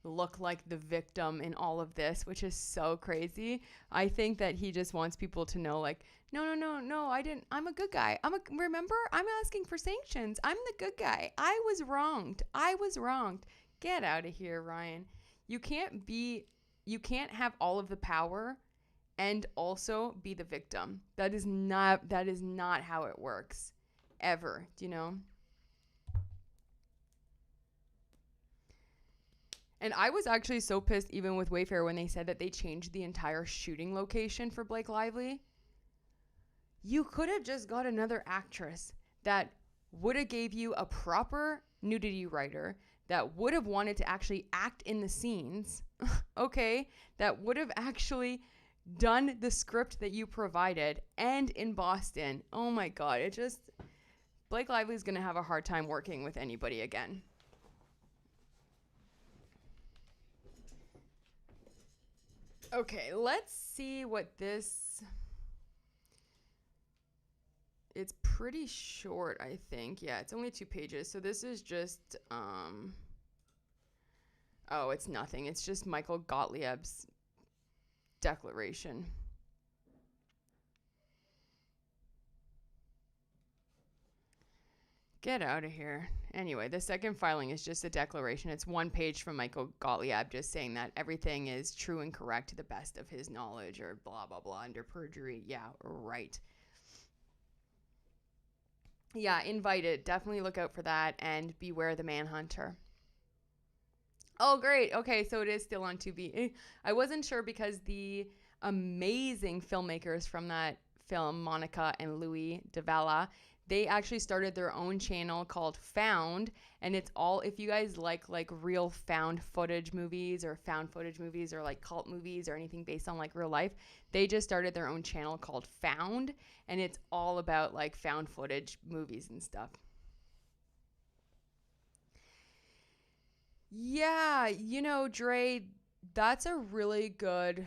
look like the victim in all of this, which is so crazy. I think that he just wants people to know, like, no, I didn't. I'm a good guy. Remember, I'm asking for sanctions. I'm the good guy. I was wronged. Get out of here, Ryan. You can't have all of the power and also be the victim. That is not how it works ever, And I was actually so pissed even with Wayfair when they said that they changed the entire shooting location for Blake Lively. You could have just got another actress that would have gave you a proper nudity writer that would have wanted to actually act in the scenes, okay? That would have actually done the script that you provided and in Boston. Oh my God, Blake Lively's going to have a hard time working with anybody again. Okay, let's see what this... It's pretty short, I think. Yeah, it's only 2 pages. So this is just... Oh, it's nothing. It's just Michael Gottlieb's declaration. Get out of here. Anyway, the second filing is just a declaration. It's 1 page from Michael Gottlieb just saying that everything is true and correct to the best of his knowledge or blah, blah, blah under perjury. Yeah, right. Yeah, Invited. Definitely look out for that and beware the manhunter. Oh, great. Okay, so it is still on Tubi. I wasn't sure because the amazing filmmakers from that film, Monica and Louis Devala, they actually started their own channel called Found, and it's all, if you guys like real found footage movies or like cult movies or anything based on like real life, they just started their own channel called Found, and it's all about like found footage movies and stuff. Yeah, Dre, that's a really good,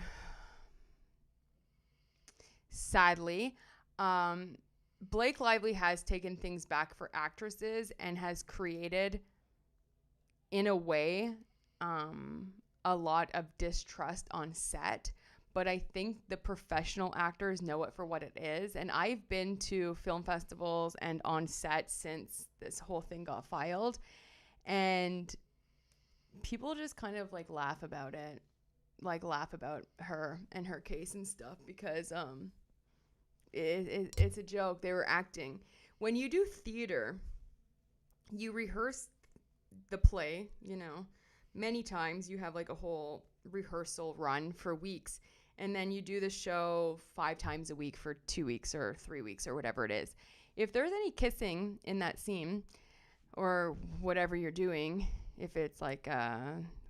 sadly, Blake Lively has taken things back for actresses and has created, in a way, a lot of distrust on set. But I think the professional actors know it for what it is. And I've been to film festivals and on set since this whole thing got filed. And people just kind of like laugh about it, like laugh about her and her case and stuff because it's a joke. They were acting. When you do theater, you rehearse the play, many times. You have like a whole rehearsal run for weeks, and then you do the show 5 times a week for 2 weeks or 3 weeks or whatever it is. If there's any kissing in that scene or whatever you're doing, if it's like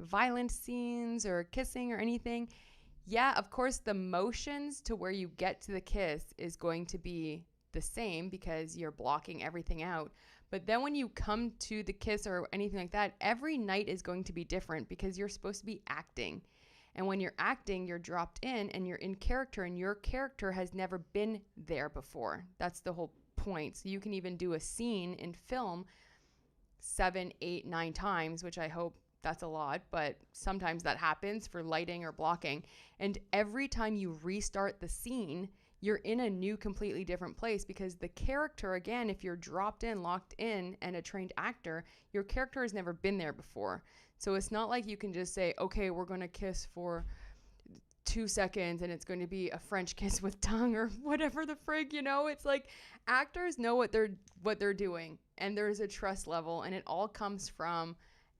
violent scenes or kissing or anything, yeah, of course, the motions to where you get to the kiss is going to be the same because you're blocking everything out. But then when you come to the kiss or anything like that, every night is going to be different because you're supposed to be acting. And when you're acting, you're dropped in and you're in character, and your character has never been there before. That's the whole point. So you can even do a scene in film 7, 8, 9 times, which I hope that's a lot, but sometimes that happens for lighting or blocking. And every time you restart the scene, you're in a new, completely different place, because the character, again, if you're dropped in, locked in, and a trained actor, your character has never been there before. So it's not like you can just say, okay, we're going to kiss for 2 seconds and it's going to be a French kiss with tongue or whatever the frig, it's like actors know what they're doing, and there's a trust level, and it all comes from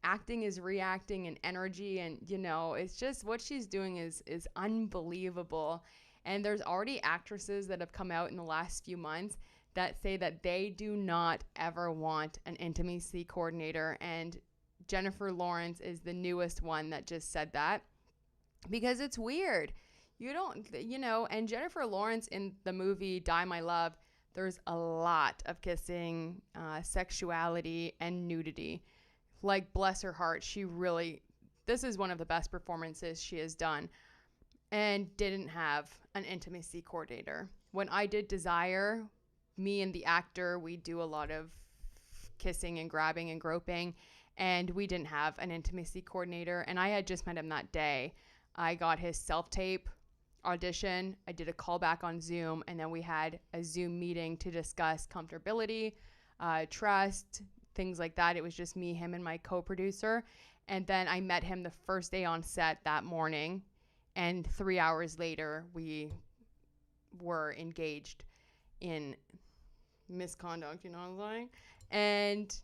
acting is reacting and energy, and it's just what she's doing is unbelievable. And there's already actresses that have come out in the last few months that say that they do not ever want an intimacy coordinator, and Jennifer Lawrence is the newest one that just said that, because it's weird. You don't, and Jennifer Lawrence in the movie Die My Love, there's a lot of kissing, sexuality, and nudity. Like, bless her heart, this is one of the best performances she has done, and didn't have an intimacy coordinator. When I did Desire, me and the actor, we do a lot of kissing and grabbing and groping, and we didn't have an intimacy coordinator, and I had just met him that day. I got his self-tape audition. I did a callback on Zoom, and then we had a Zoom meeting to discuss comfortability, trust, things like that. It was just me, him, and my co-producer. And then I met him the first day on set that morning, and 3 hours later, we were engaged in misconduct, you know what I'm saying? And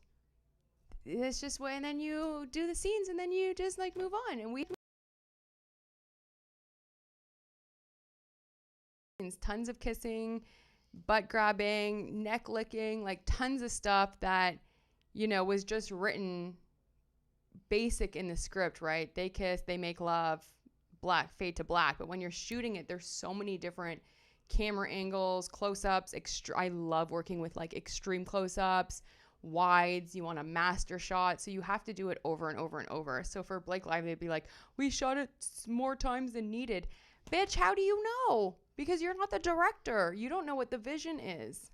it's just when, and then you do the scenes, and then you just like move on. And we tons of kissing, butt grabbing, neck licking, like tons of stuff that, was just written basic in the script, right? They kiss, they make love, black, fade to black. But when you're shooting it, there's so many different camera angles, close-ups. I love working with like extreme close-ups, wides. You want a master shot, so you have to do it over and over and over. So for Blake Lively, they'd be like, we shot it more times than needed. Bitch, how do you know? Because you're not the director. You don't know what the vision is.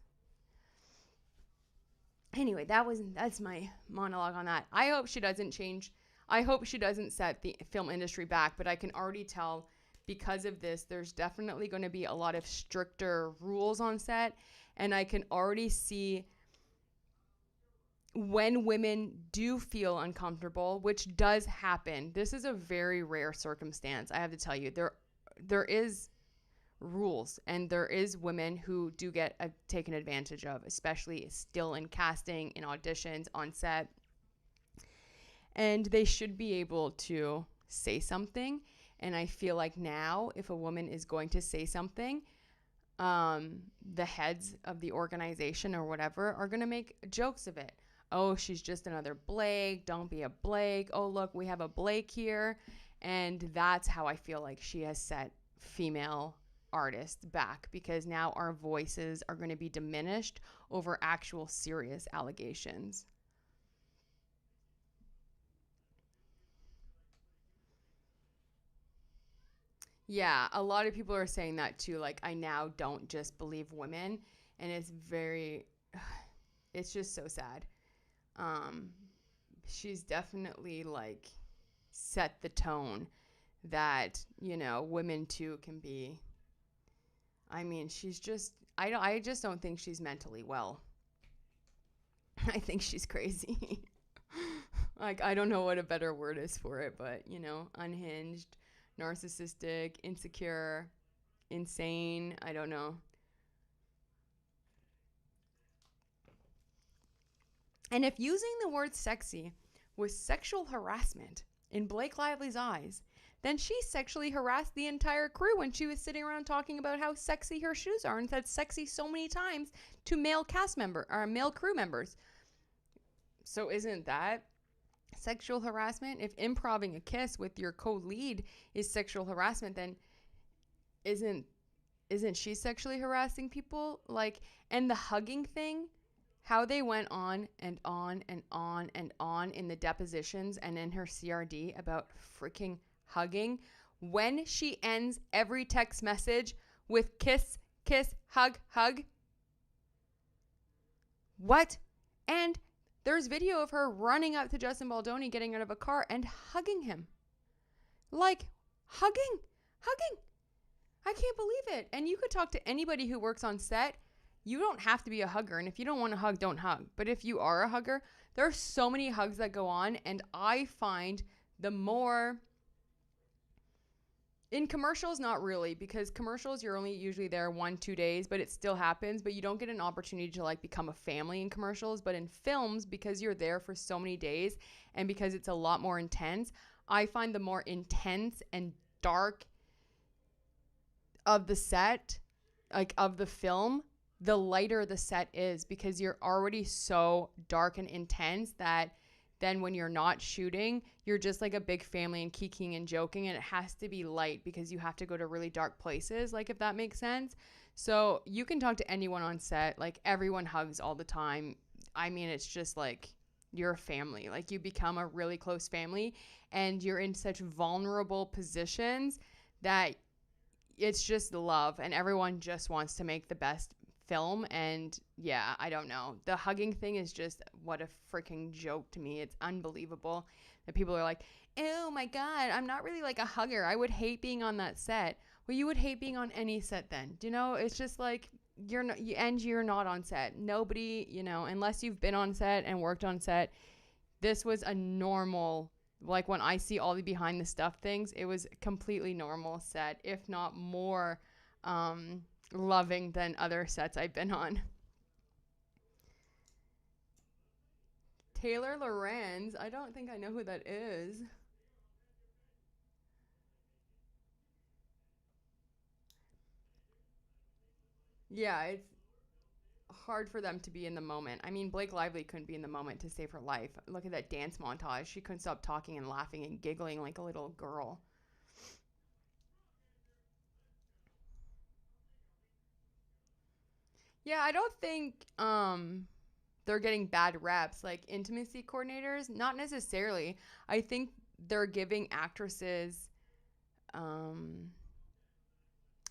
Anyway, that's my monologue on that. I hope she doesn't change. I hope she doesn't set the film industry back, but I can already tell because of this, there's definitely going to be a lot of stricter rules on set, and I can already see when women do feel uncomfortable, which does happen. This is a very rare circumstance, I have to tell you. There is rules, and there is women who do get taken advantage of, especially still in casting, in auditions, on set, and they should be able to say something. And I feel like now, if a woman is going to say something, the heads of the organization or whatever are going to make jokes of it. Oh, she's just another Blake. Don't be a Blake. Oh, look, we have a Blake here. And that's how I feel like she has set female artists back, because now our voices are going to be diminished over actual serious allegations. Yeah, a lot of people are saying that too. Like, I now don't just believe women, and it's just so sad. Um, she's definitely like set the tone that, women too can be. I mean, I just don't think she's mentally well. I think she's crazy. Like, I don't know what a better word is for it, but, unhinged, narcissistic, insecure, insane. I don't know. And if using the word sexy was sexual harassment in Blake Lively's eyes, then she sexually harassed the entire crew when she was sitting around talking about how sexy her shoes are, and said sexy so many times to male crew members. So isn't that sexual harassment? If improving a kiss with your co-lead is sexual harassment, then isn't she sexually harassing people? Like, and the hugging thing, how they went on and on and on and on in the depositions and in her CRD about freaking hugging, when she ends every text message with kiss, kiss, hug, hug. What? And there's video of her running up to Justin Baldoni, getting out of a car and hugging him. Like, hugging. I can't believe it. And you could talk to anybody who works on set. You don't have to be a hugger. And if you don't want to hug, don't hug. But if you are a hugger, there are so many hugs that go on. And I find the more in commercials, not really, because commercials, you're only usually there 1-2 days, but it still happens. But you don't get an opportunity to like become a family in commercials. But in films, because you're there for so many days and because it's a lot more intense, I find the more intense and dark of the set, like of the film, the lighter the set is, because you're already so dark and intense that then when you're not shooting, you're just like a big family and kikiing and joking, and it has to be light because you have to go to really dark places, like if that makes sense. So you can talk to anyone on set, like everyone hugs all the time. I mean, it's just like you're a family, like you become a really close family, and you're in such vulnerable positions that it's just love, and everyone just wants to make the best film. And yeah, I don't know, the hugging thing is just what a freaking joke to me. It's unbelievable that people are like, oh my god, I'm not really like a hugger, I would hate being on that set. Well, you would hate being on any set then, do you know? It's just like you're not, you're not on set. Nobody, unless you've been on set and worked on set, this was a normal, like when I see all the behind the stuff things, it was completely normal set, if not more loving than other sets I've been on. Taylor Lorenz, I don't think I know who that is. Yeah, it's hard for them to be in the moment. I mean, Blake Lively couldn't be in the moment to save her life. Look at that dance montage. She couldn't stop talking and laughing and giggling like a little girl. Yeah, I don't think they're getting bad reps, like intimacy coordinators, not necessarily. I think they're giving actresses um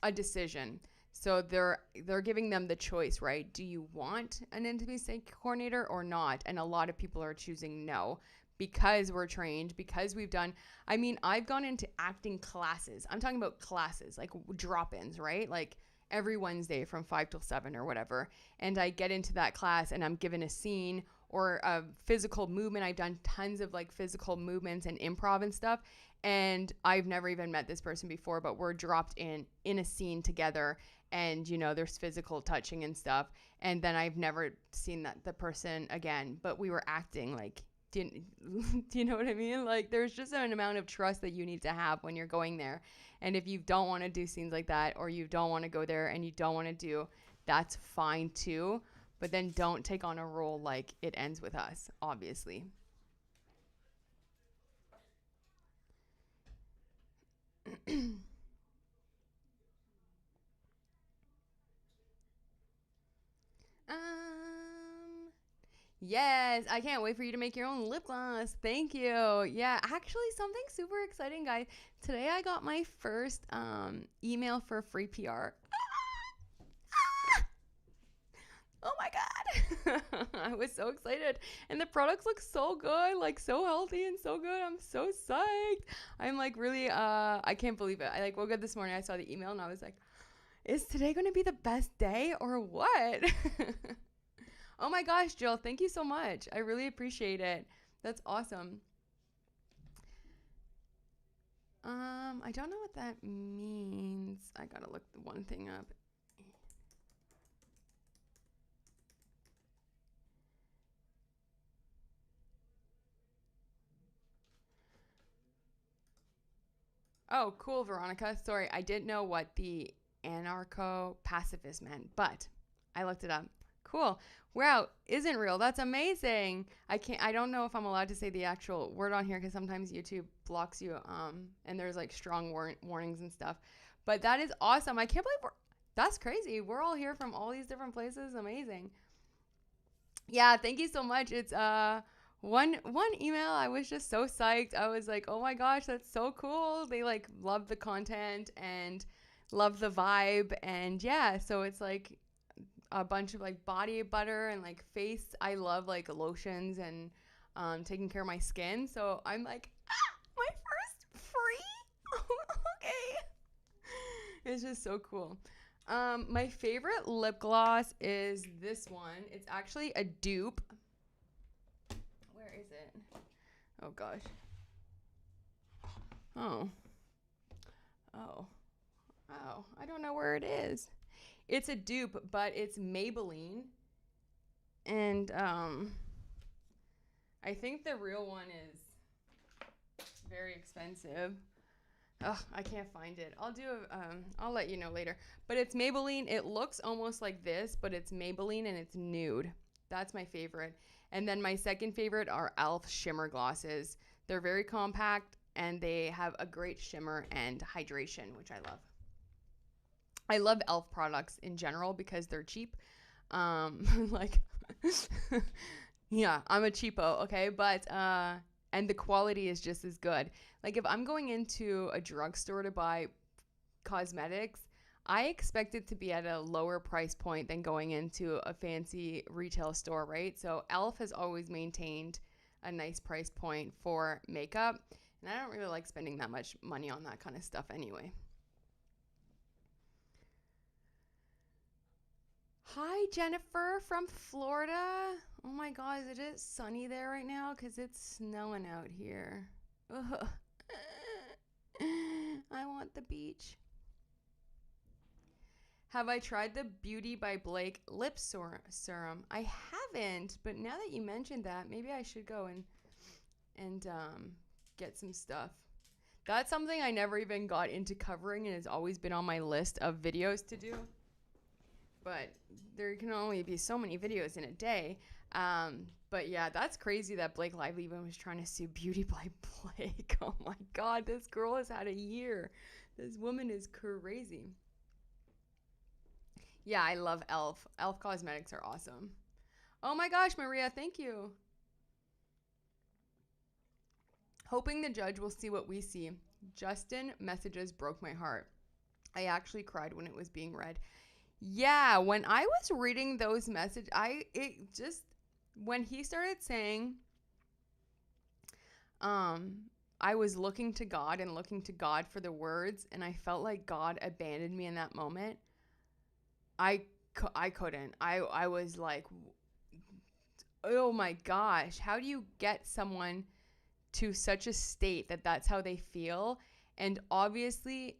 a decision. So they're giving them the choice, right? Do you want an intimacy coordinator or not? And a lot of people are choosing no, because we're trained, because we've done, I mean, I've gone into acting classes. I'm talking about classes, like drop-ins, right? Like every Wednesday from 5 till 7 or whatever. And I get into that class and I'm given a scene or a physical movement. I've done tons of like physical movements and improv and stuff. And I've never even met this person before, but we're dropped in a scene together, and there's physical touching and stuff. And then I've never seen that the person again, but we were acting like, do you, do you know what I mean? Like there's just an amount of trust that you need to have when you're going there. And if you don't want to do scenes like that, or you don't want to go there and you don't want to do, that's fine too. But then don't take on a role like It Ends With Us, obviously. um Yes, I can't wait for you to make your own lip gloss. Thank you. Yeah, actually something super exciting, guys. Today I got my first email for free PR. Oh my god. I was so excited. And the products look so good, like so healthy and so good. I'm so psyched. I'm like really I can't believe it. I like woke up this morning, I saw the email and I was like, is today going to be the best day or what? Oh my gosh, Jill, thank you so much. I really appreciate it. That's awesome. I don't know what that means. I gotta look the one thing up. Oh, cool, Veronica. Sorry, I didn't know what the anarcho pacifist meant, but I looked it up. Cool. Wow, isn't real. That's amazing. I don't know if I'm allowed to say the actual word on here because sometimes YouTube blocks you and there's like strong warnings and stuff. But that is awesome. I can't believe that's crazy. We're all here from all these different places. Amazing. Yeah, thank you so much. It's one email, I was just so psyched. I was like, "Oh my gosh, that's so cool." They like love the content and love the vibe, and yeah, so it's like a bunch of like body butter and like face. I love like lotions and taking care of my skin. So I'm like, ah, my first free. Okay. It's just so cool. My favorite lip gloss is this one. It's actually a dupe. Where is it? Oh gosh. Oh. Oh. Oh. I don't know where it is. It's a dupe, but it's Maybelline. And I think the real one is very expensive. Ugh, I can't find it. I'll let you know later. But it's Maybelline. It looks almost like this, but it's Maybelline and it's nude. That's my favorite. And then my second favorite are e.l.f. shimmer glosses. They're very compact and they have a great shimmer and hydration, which I love. I love e.l.f. products in general because they're cheap. Like, yeah, I'm a cheapo, okay? But and the quality is just as good. Like if I'm going into a drugstore to buy cosmetics, I expect it to be at a lower price point than going into a fancy retail store, right? So e.l.f. has always maintained a nice price point for makeup, and I don't really like spending that much money on that kind of stuff anyway. Hi, Jennifer from Florida. Oh my God, is it sunny there right now? Because it's snowing out here. Ugh. I want the beach. Have I tried the Beauty by Blake lip serum? I haven't, but now that you mentioned that, maybe I should go and get some stuff. That's something I never even got into covering and has always been on my list of videos to do. But there can only be so many videos in a day. But yeah, that's crazy that Blake Lively even was trying to sue Beauty by Blake. Oh my God, this girl has had a year. This woman is crazy. Yeah, I love e.l.f. e.l.f. cosmetics are awesome. Oh my gosh, Maria, thank you. Hoping the judge will see what we see. Justin messages broke my heart. I actually cried when it was being read. Yeah, when I was reading those messages, when he started saying, I was looking to God and looking to God for the words, and I felt like God abandoned me in that moment. I couldn't. I was like, oh my gosh, how do you get someone to such a state that that's how they feel? And obviously,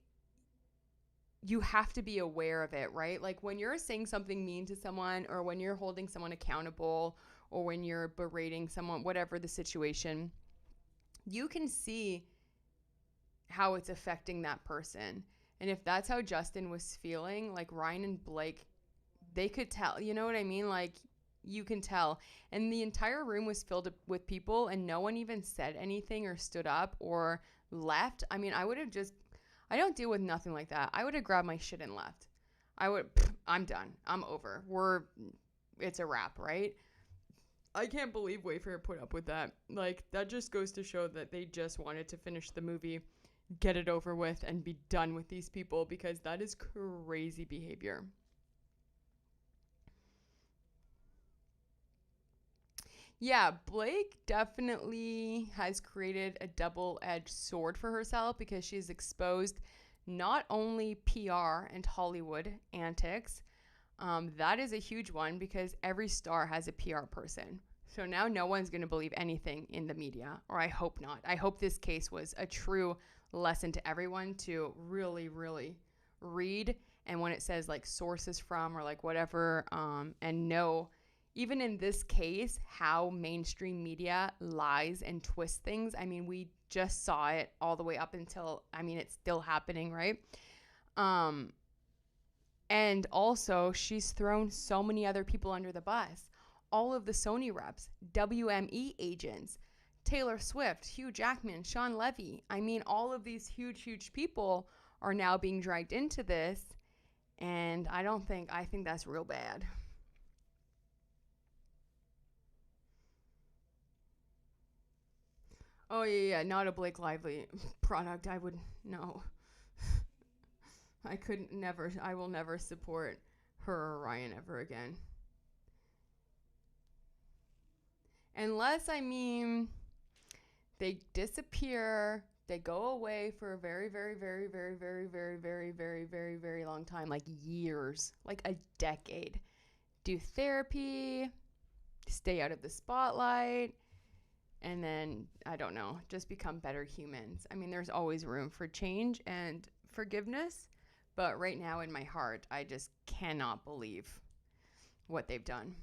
you have to be aware of it, right? Like when you're saying something mean to someone or when you're holding someone accountable or when you're berating someone, whatever the situation, you can see how it's affecting that person. And if that's how Justin was feeling, like Ryan and Blake, they could tell, you know what I mean? Like you can tell. And the entire room was filled with people and no one even said anything or stood up or left. I mean, I don't deal with nothing like that. I would have grabbed my shit and left. I'm done. I'm over. It's a wrap, right? I can't believe Wayfair put up with that. Like, that just goes to show that they just wanted to finish the movie, get it over with, and be done with these people because that is crazy behavior. Yeah, Blake definitely has created a double-edged sword for herself because she's exposed not only PR and Hollywood antics. That is a huge one because every star has a PR person. So now no one's going to believe anything in the media, or I hope not. I hope this case was a true lesson to everyone to really, really read. And when it says like sources from or like whatever, and know, even in this case, how mainstream media lies and twists things. I mean, we just saw it all the way up until, I mean, it's still happening, right? And also, she's thrown so many other people under the bus. All of the Sony reps, WME agents, Taylor Swift, Hugh Jackman, Sean Levy. I mean, all of these huge, huge people are now being dragged into this. And I think that's real bad. Oh, yeah, not a Blake Lively product. I would, no. I will never support her or Ryan ever again. Unless, I mean, they disappear, They go away for a very, very, very, very, very, very, very, very, very, very long time, like years, like a decade. Do therapy, stay out of the spotlight, and then, I don't know, just become better humans. I mean, there's always room for change and forgiveness, but right now in my heart, I just cannot believe what they've done.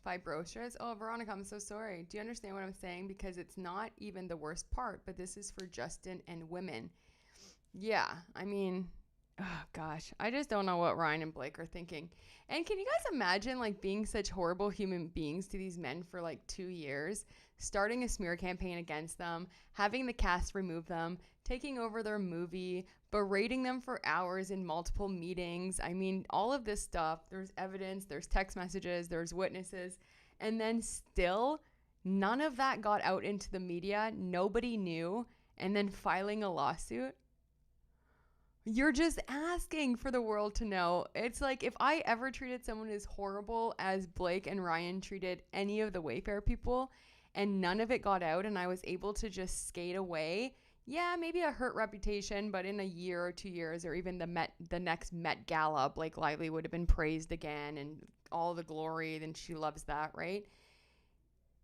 Fibrosis. Oh, Veronica, I'm so sorry. Do you understand what I'm saying? Because it's not even the worst part, but this is for Justin and women. Yeah, I mean, oh gosh, I just don't know what Ryan and Blake are thinking. And can you guys imagine like being such horrible human beings to these men for like 2 years, starting a smear campaign against them, having the cast remove them, taking over their movie, berating them for hours in multiple meetings. I mean, all of this stuff, there's evidence, there's text messages, there's witnesses, and then still none of that got out into the media. Nobody knew. And then filing a lawsuit. You're just asking for the world to know. It's like if I ever treated someone as horrible as Blake and Ryan treated any of the Wayfair people and none of it got out and I was able to just skate away, yeah, maybe a hurt reputation, but in a year or 2 years or even the next Met Gala, Blake Lively would have been praised again and all the glory, then she loves that, right?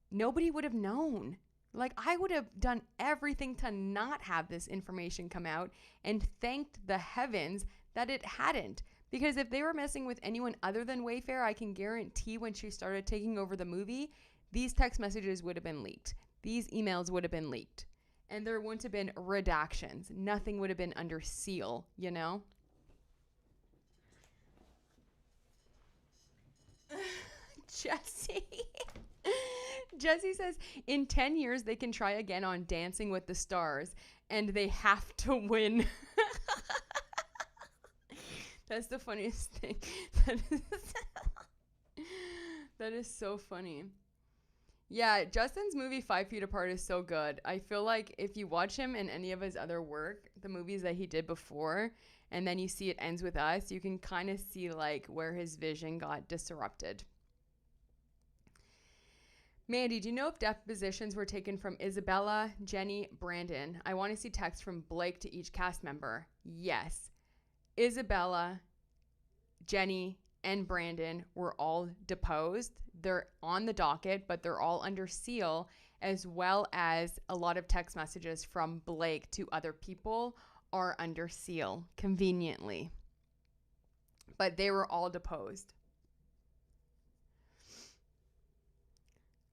Nobody would have known. Like, I would have done everything to not have this information come out and thanked the heavens that it hadn't. Because if they were messing with anyone other than Wayfair, I can guarantee when she started taking over the movie, these text messages would have been leaked. These emails would have been leaked. And there wouldn't have been redactions. Nothing would have been under seal, you know? Jesse. Jesse says, in 10 years, they can try again on Dancing with the Stars, and they have to win. That's the funniest thing. That is so funny. Yeah, Justin's movie 5 Feet Apart is so good. I feel like if you watch him in any of his other work, the movies that he did before, and then you see It Ends With Us, you can kind of see like where his vision got disrupted. Mandy, do you know if depositions were taken from Isabella, Jenny, Brandon? I want to see text from Blake to each cast member. Yes. Isabella, Jenny, and Brandon were all deposed. They're on the docket, but they're all under seal, as well as a lot of text messages from Blake to other people are under seal, conveniently. But they were all deposed.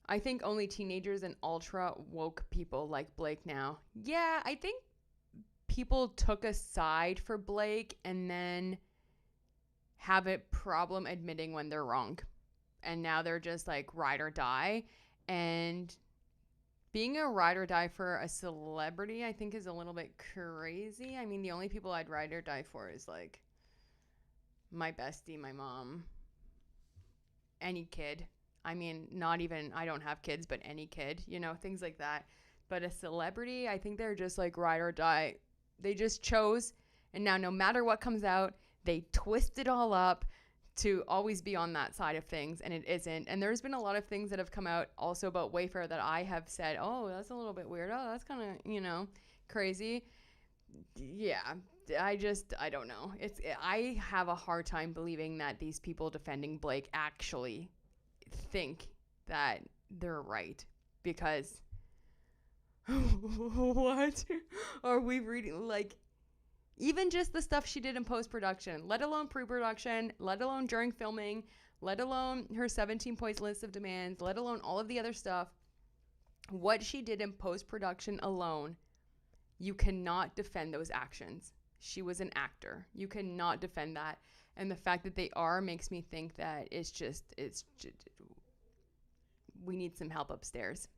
I think only teenagers and ultra woke people like Blake now. Yeah, I think people took a side for Blake and then have a problem admitting when they're wrong. And now they're just like ride or die. And being a ride or die for a celebrity, I think, is a little bit crazy. I mean, the only people I'd ride or die for is like my bestie, my mom, any kid. I mean, not even, I don't have kids, but any kid, you know, things like that. But a celebrity, I think they're just like ride or die. They just chose, and now no matter what comes out, they twist it all up to always be on that side of things, and it isn't. And there's been a lot of things that have come out also about Wayfair that I have said, oh, that's a little bit weird. Oh, that's kind of, you know, crazy. Yeah, I don't know. I have a hard time believing that these people defending Blake actually think that they're right, because what are we reading? Like, even just the stuff she did in post-production, let alone pre-production, let alone during filming, let alone her 17 points list of demands, let alone all of the other stuff, what she did in post-production alone, you cannot defend those actions. She was an actor. You cannot defend that. And the fact that they are makes me think that it's just we need some help upstairs.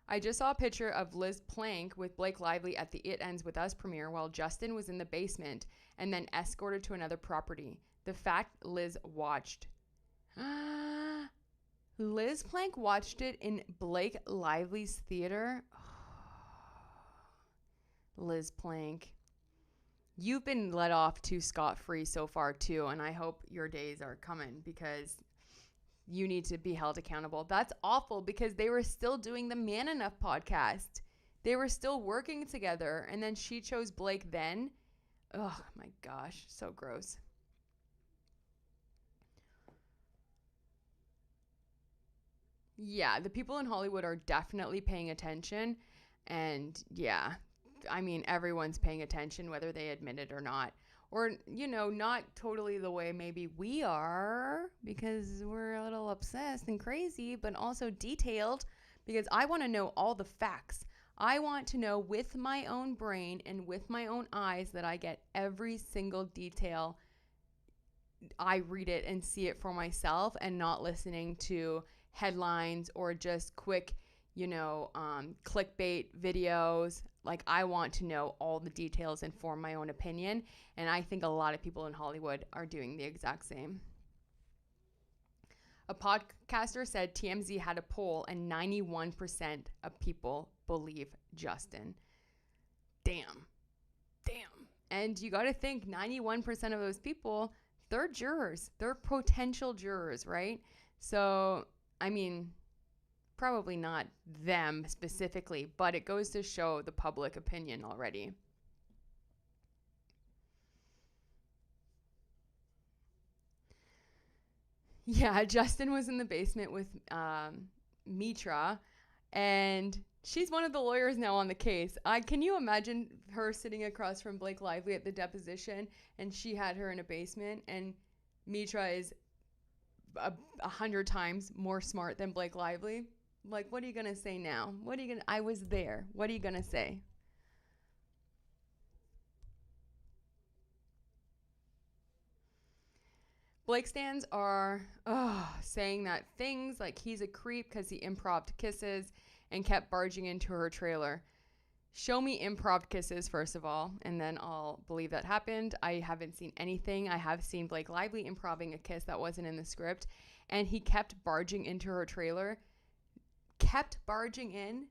I just saw a picture of Liz Plank with Blake Lively at the It Ends With Us premiere while Justin was in the basement and then escorted to another property. The fact Liz watched. Liz Plank watched it in Blake Lively's theater. Liz Plank. You've been let off too scot-free so far too, and I hope your days are coming because you need to be held accountable. That's awful because they were still doing the Man Enough podcast. They were still working together, and then she chose Blake then. Oh my gosh, so gross. Yeah, the people in Hollywood are definitely paying attention, and yeah, I mean, everyone's paying attention, whether they admit it or not. Or, not totally the way maybe we are, because we're a little obsessed and crazy, but also detailed, because I want to know all the facts. I want to know with my own brain and with my own eyes that I get every single detail. I read it and see it for myself and not listening to headlines or just quick, clickbait videos. Like, I want to know all the details and form my own opinion. And I think a lot of people in Hollywood are doing the exact same. A podcaster said TMZ had a poll and 91% of people believe Justin. Damn. And you got to think 91% of those people, they're jurors. They're potential jurors, right? So, I mean, probably not them specifically, but it goes to show the public opinion already. Yeah, Justin was in the basement with Mitra, and she's one of the lawyers now on the case. Can you imagine her sitting across from Blake Lively at the deposition, and she had her in a basement, and Mitra is 100 times more smart than Blake Lively? Like, what are you going to say now? I was there. What are you going to say? Blake stands are saying that things like he's a creep because he improved kisses and kept barging into her trailer. Show me improv kisses, first of all, and then I'll believe that happened. I haven't seen anything. I have seen Blake Lively improving a kiss that wasn't in the script, and he kept barging into her trailer. Kept barging in.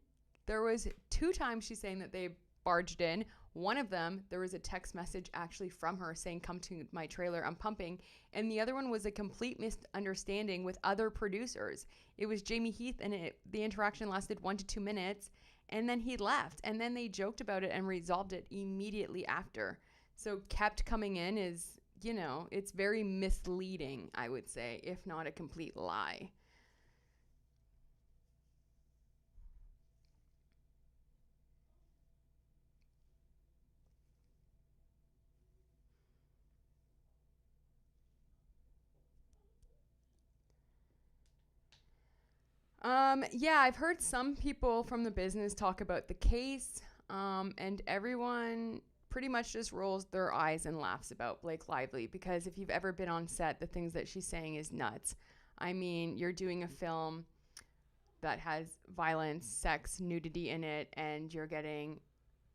There was 2 times she's saying that they barged in. One of them, there was a text message actually from her saying, "Come to my trailer, I'm pumping." And the other one was a complete misunderstanding with other producers. It was Jamie Heath, and the interaction lasted 1 to 2 minutes, and then he left. And then they joked about it and resolved it immediately after. So kept coming in is, it's very misleading, I would say, if not a complete lie. Yeah, I've heard some people from the business talk about the case, and everyone pretty much just rolls their eyes and laughs about Blake Lively, because if you've ever been on set, the things that she's saying is nuts. I mean, you're doing a film that has violence, sex, nudity in it, and you're getting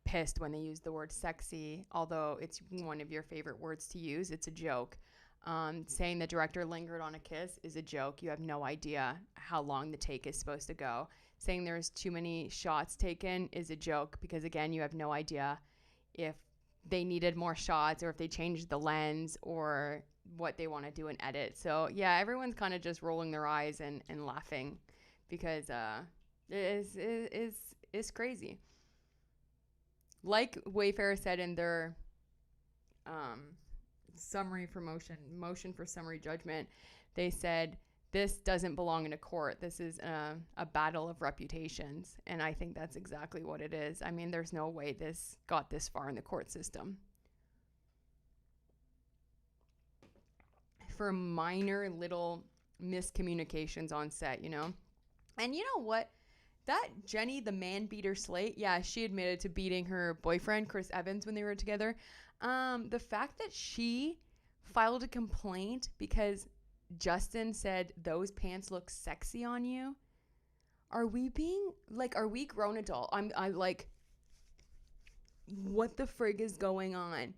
pissed when they use the word sexy, although it's one of your favorite words to use. It's a joke. Saying the director lingered on a kiss is a joke. You have no idea how long the take is supposed to go. Saying there's too many shots taken is a joke because, again, you have no idea if they needed more shots or if they changed the lens or what they want to do and edit. So, yeah, everyone's kind of just rolling their eyes and laughing because it's crazy. Like Wayfair said in their summary for motion for summary judgment, they said this doesn't belong in a court. This is a battle of reputations. And I think that's exactly what it is. I mean, there's no way this got this far in the court system. For minor little miscommunications on set, And you know what? That Jenny, the man beater Slate, yeah, she admitted to beating her boyfriend, Chris Evans, when they were together. The fact that she filed a complaint because Justin said those pants look sexy on you. Are we grown adult? I like, what the frig is going on?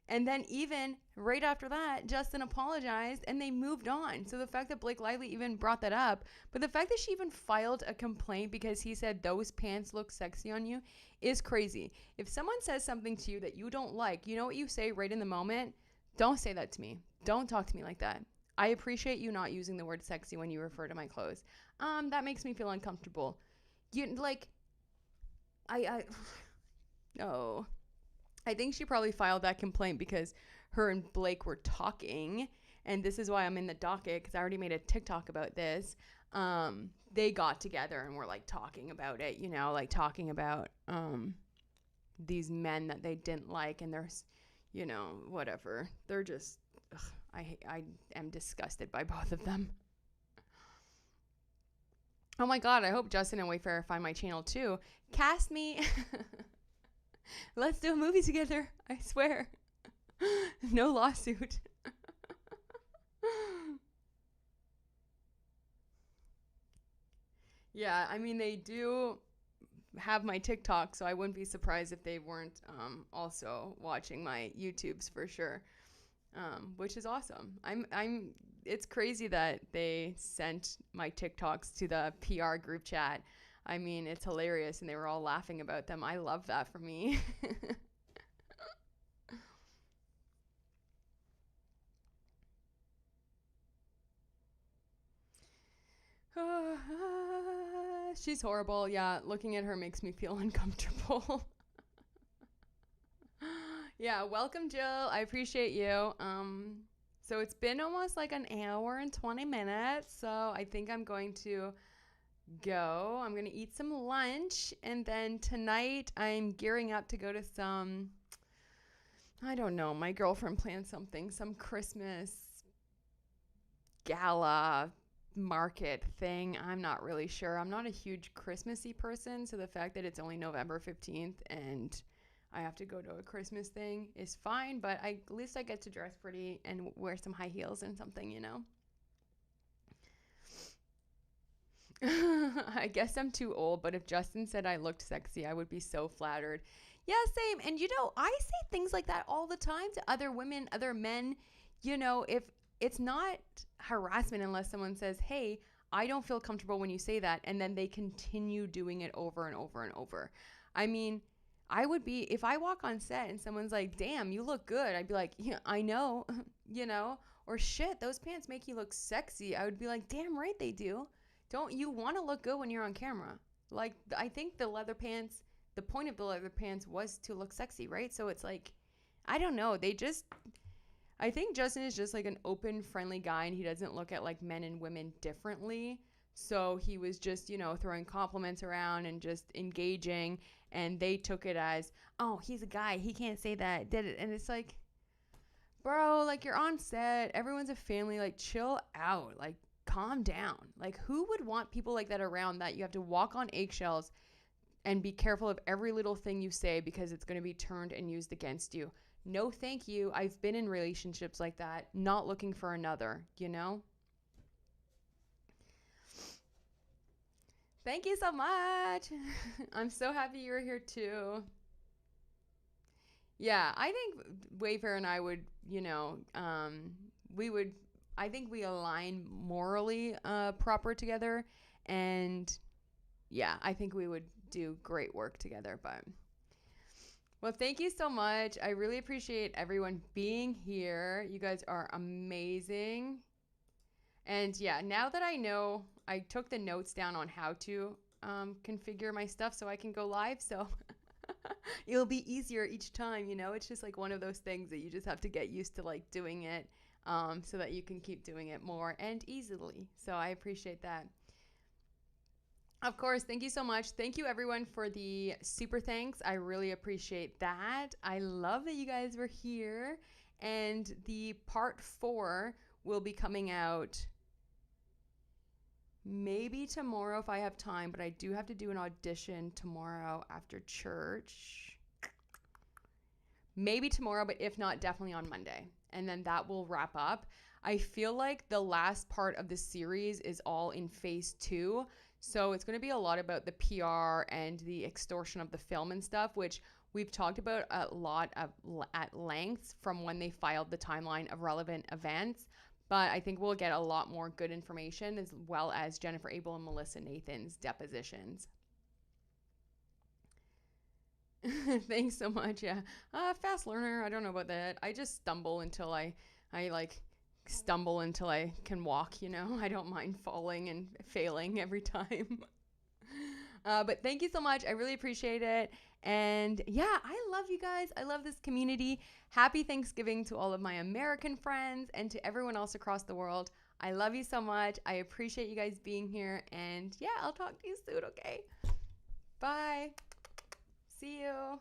And then even right after that, Justin apologized and they moved on. So the fact that Blake Lively even brought that up, but the fact that she even filed a complaint because he said those pants look sexy on you is crazy. If someone says something to you that you don't like, you know what you say right in the moment? Don't say that to me. Don't talk to me like that. I appreciate you not using the word sexy when you refer to my clothes. That makes me feel uncomfortable. You like I no. I think she probably filed that complaint because her and Blake were talking, and this is why I'm in the docket because I already made a TikTok about this. They got together and were like talking about it, you know, like talking about these men that they didn't like, and there's, you know, whatever. They're just, ugh, I am disgusted by both of them. Oh my God, I hope Justin and Wayfair find my channel too. Cast me. Let's do a movie together. I swear. No lawsuit. Yeah, I mean, they do have my TikTok, so I wouldn't be surprised if they weren't also watching my YouTubes for sure, which is awesome. It's crazy that they sent my TikToks to the PR group chat. I mean, it's hilarious, and they were all laughing about them. I love that for me. She's horrible. Yeah, looking at her makes me feel uncomfortable. Yeah, welcome, Jill. I appreciate you. So it's been almost like an hour and 20 minutes. So I think I'm going to go. I'm going to eat some lunch. And then tonight I'm gearing up to go to some, I don't know, my girlfriend planned something, some Christmas gala market thing. I'm not really sure. I'm not a huge Christmassy person. So the fact that it's only November 15th and I have to go to a Christmas thing is fine. But at least I get to dress pretty and wear some high heels and something, you know? I guess I'm too old, but if Justin said I looked sexy, I would be so flattered. Yeah, same. And you know, I say things like that all the time to other women, other men. You know, if it's not harassment unless someone says, "Hey, I don't feel comfortable when you say that," and then they continue doing it over and over and over. I mean, I would be if I walk on set and someone's like, "Damn, you look good." I'd be like, "Yeah, I know." You know, or shit, those pants make you look sexy. I would be like, "Damn right they do." Don't you want to look good when you're on camera? Like, I think the leather pants, the point of the leather pants was to look sexy, right? So it's like, I don't know. I think Justin is just like an open, friendly guy and he doesn't look at like men and women differently. So he was just, you know, throwing compliments around and just engaging. And they took it as, oh, he's a guy. He can't say that. Did it. And it's like, bro, like you're on set. Everyone's a family. Like, chill out. Like, calm down. Like, who would want people like that around that you have to walk on eggshells and be careful of every little thing you say because it's going to be turned and used against you? No, thank you. I've been in relationships like that, not looking for another, you know? Thank you so much. I'm so happy you're here too. Yeah, I think Wayfair and I would, you know, we would, I think we align morally proper together. And yeah, I think we would do great work together. But well, thank you so much. I really appreciate everyone being here. You guys are amazing. And yeah, now that I know, I took the notes down on how to configure my stuff so I can go live. So it'll be easier each time, you know? It's just like one of those things that you just have to get used to like doing it so that you can keep doing it more and easily. So I appreciate that. Of course, thank you so much. Thank you everyone for the super thanks. I really appreciate that. I love that you guys were here. And the part 4 will be coming out maybe tomorrow if I have time, but I do have to do an audition tomorrow after church. Maybe tomorrow, but if not, definitely on Monday. And then that will wrap up. I feel like the last part of the series is all in phase 2. So it's going to be a lot about the PR and the extortion of the film and stuff, which we've talked about a lot of at length from when they filed the timeline of relevant events. But I think we'll get a lot more good information as well as Jennifer Abel and Melissa Nathan's depositions. Thanks so much. Yeah. Fast learner. I don't know about that. I just stumble until I like stumble until I can walk, you know. I don't mind falling and failing every time. But thank you so much. I really appreciate it. And yeah, I love you guys. I love this community. Happy Thanksgiving to all of my American friends and to everyone else across the world. I love you so much. I appreciate you guys being here. And yeah, I'll talk to you soon, okay? Bye. See you.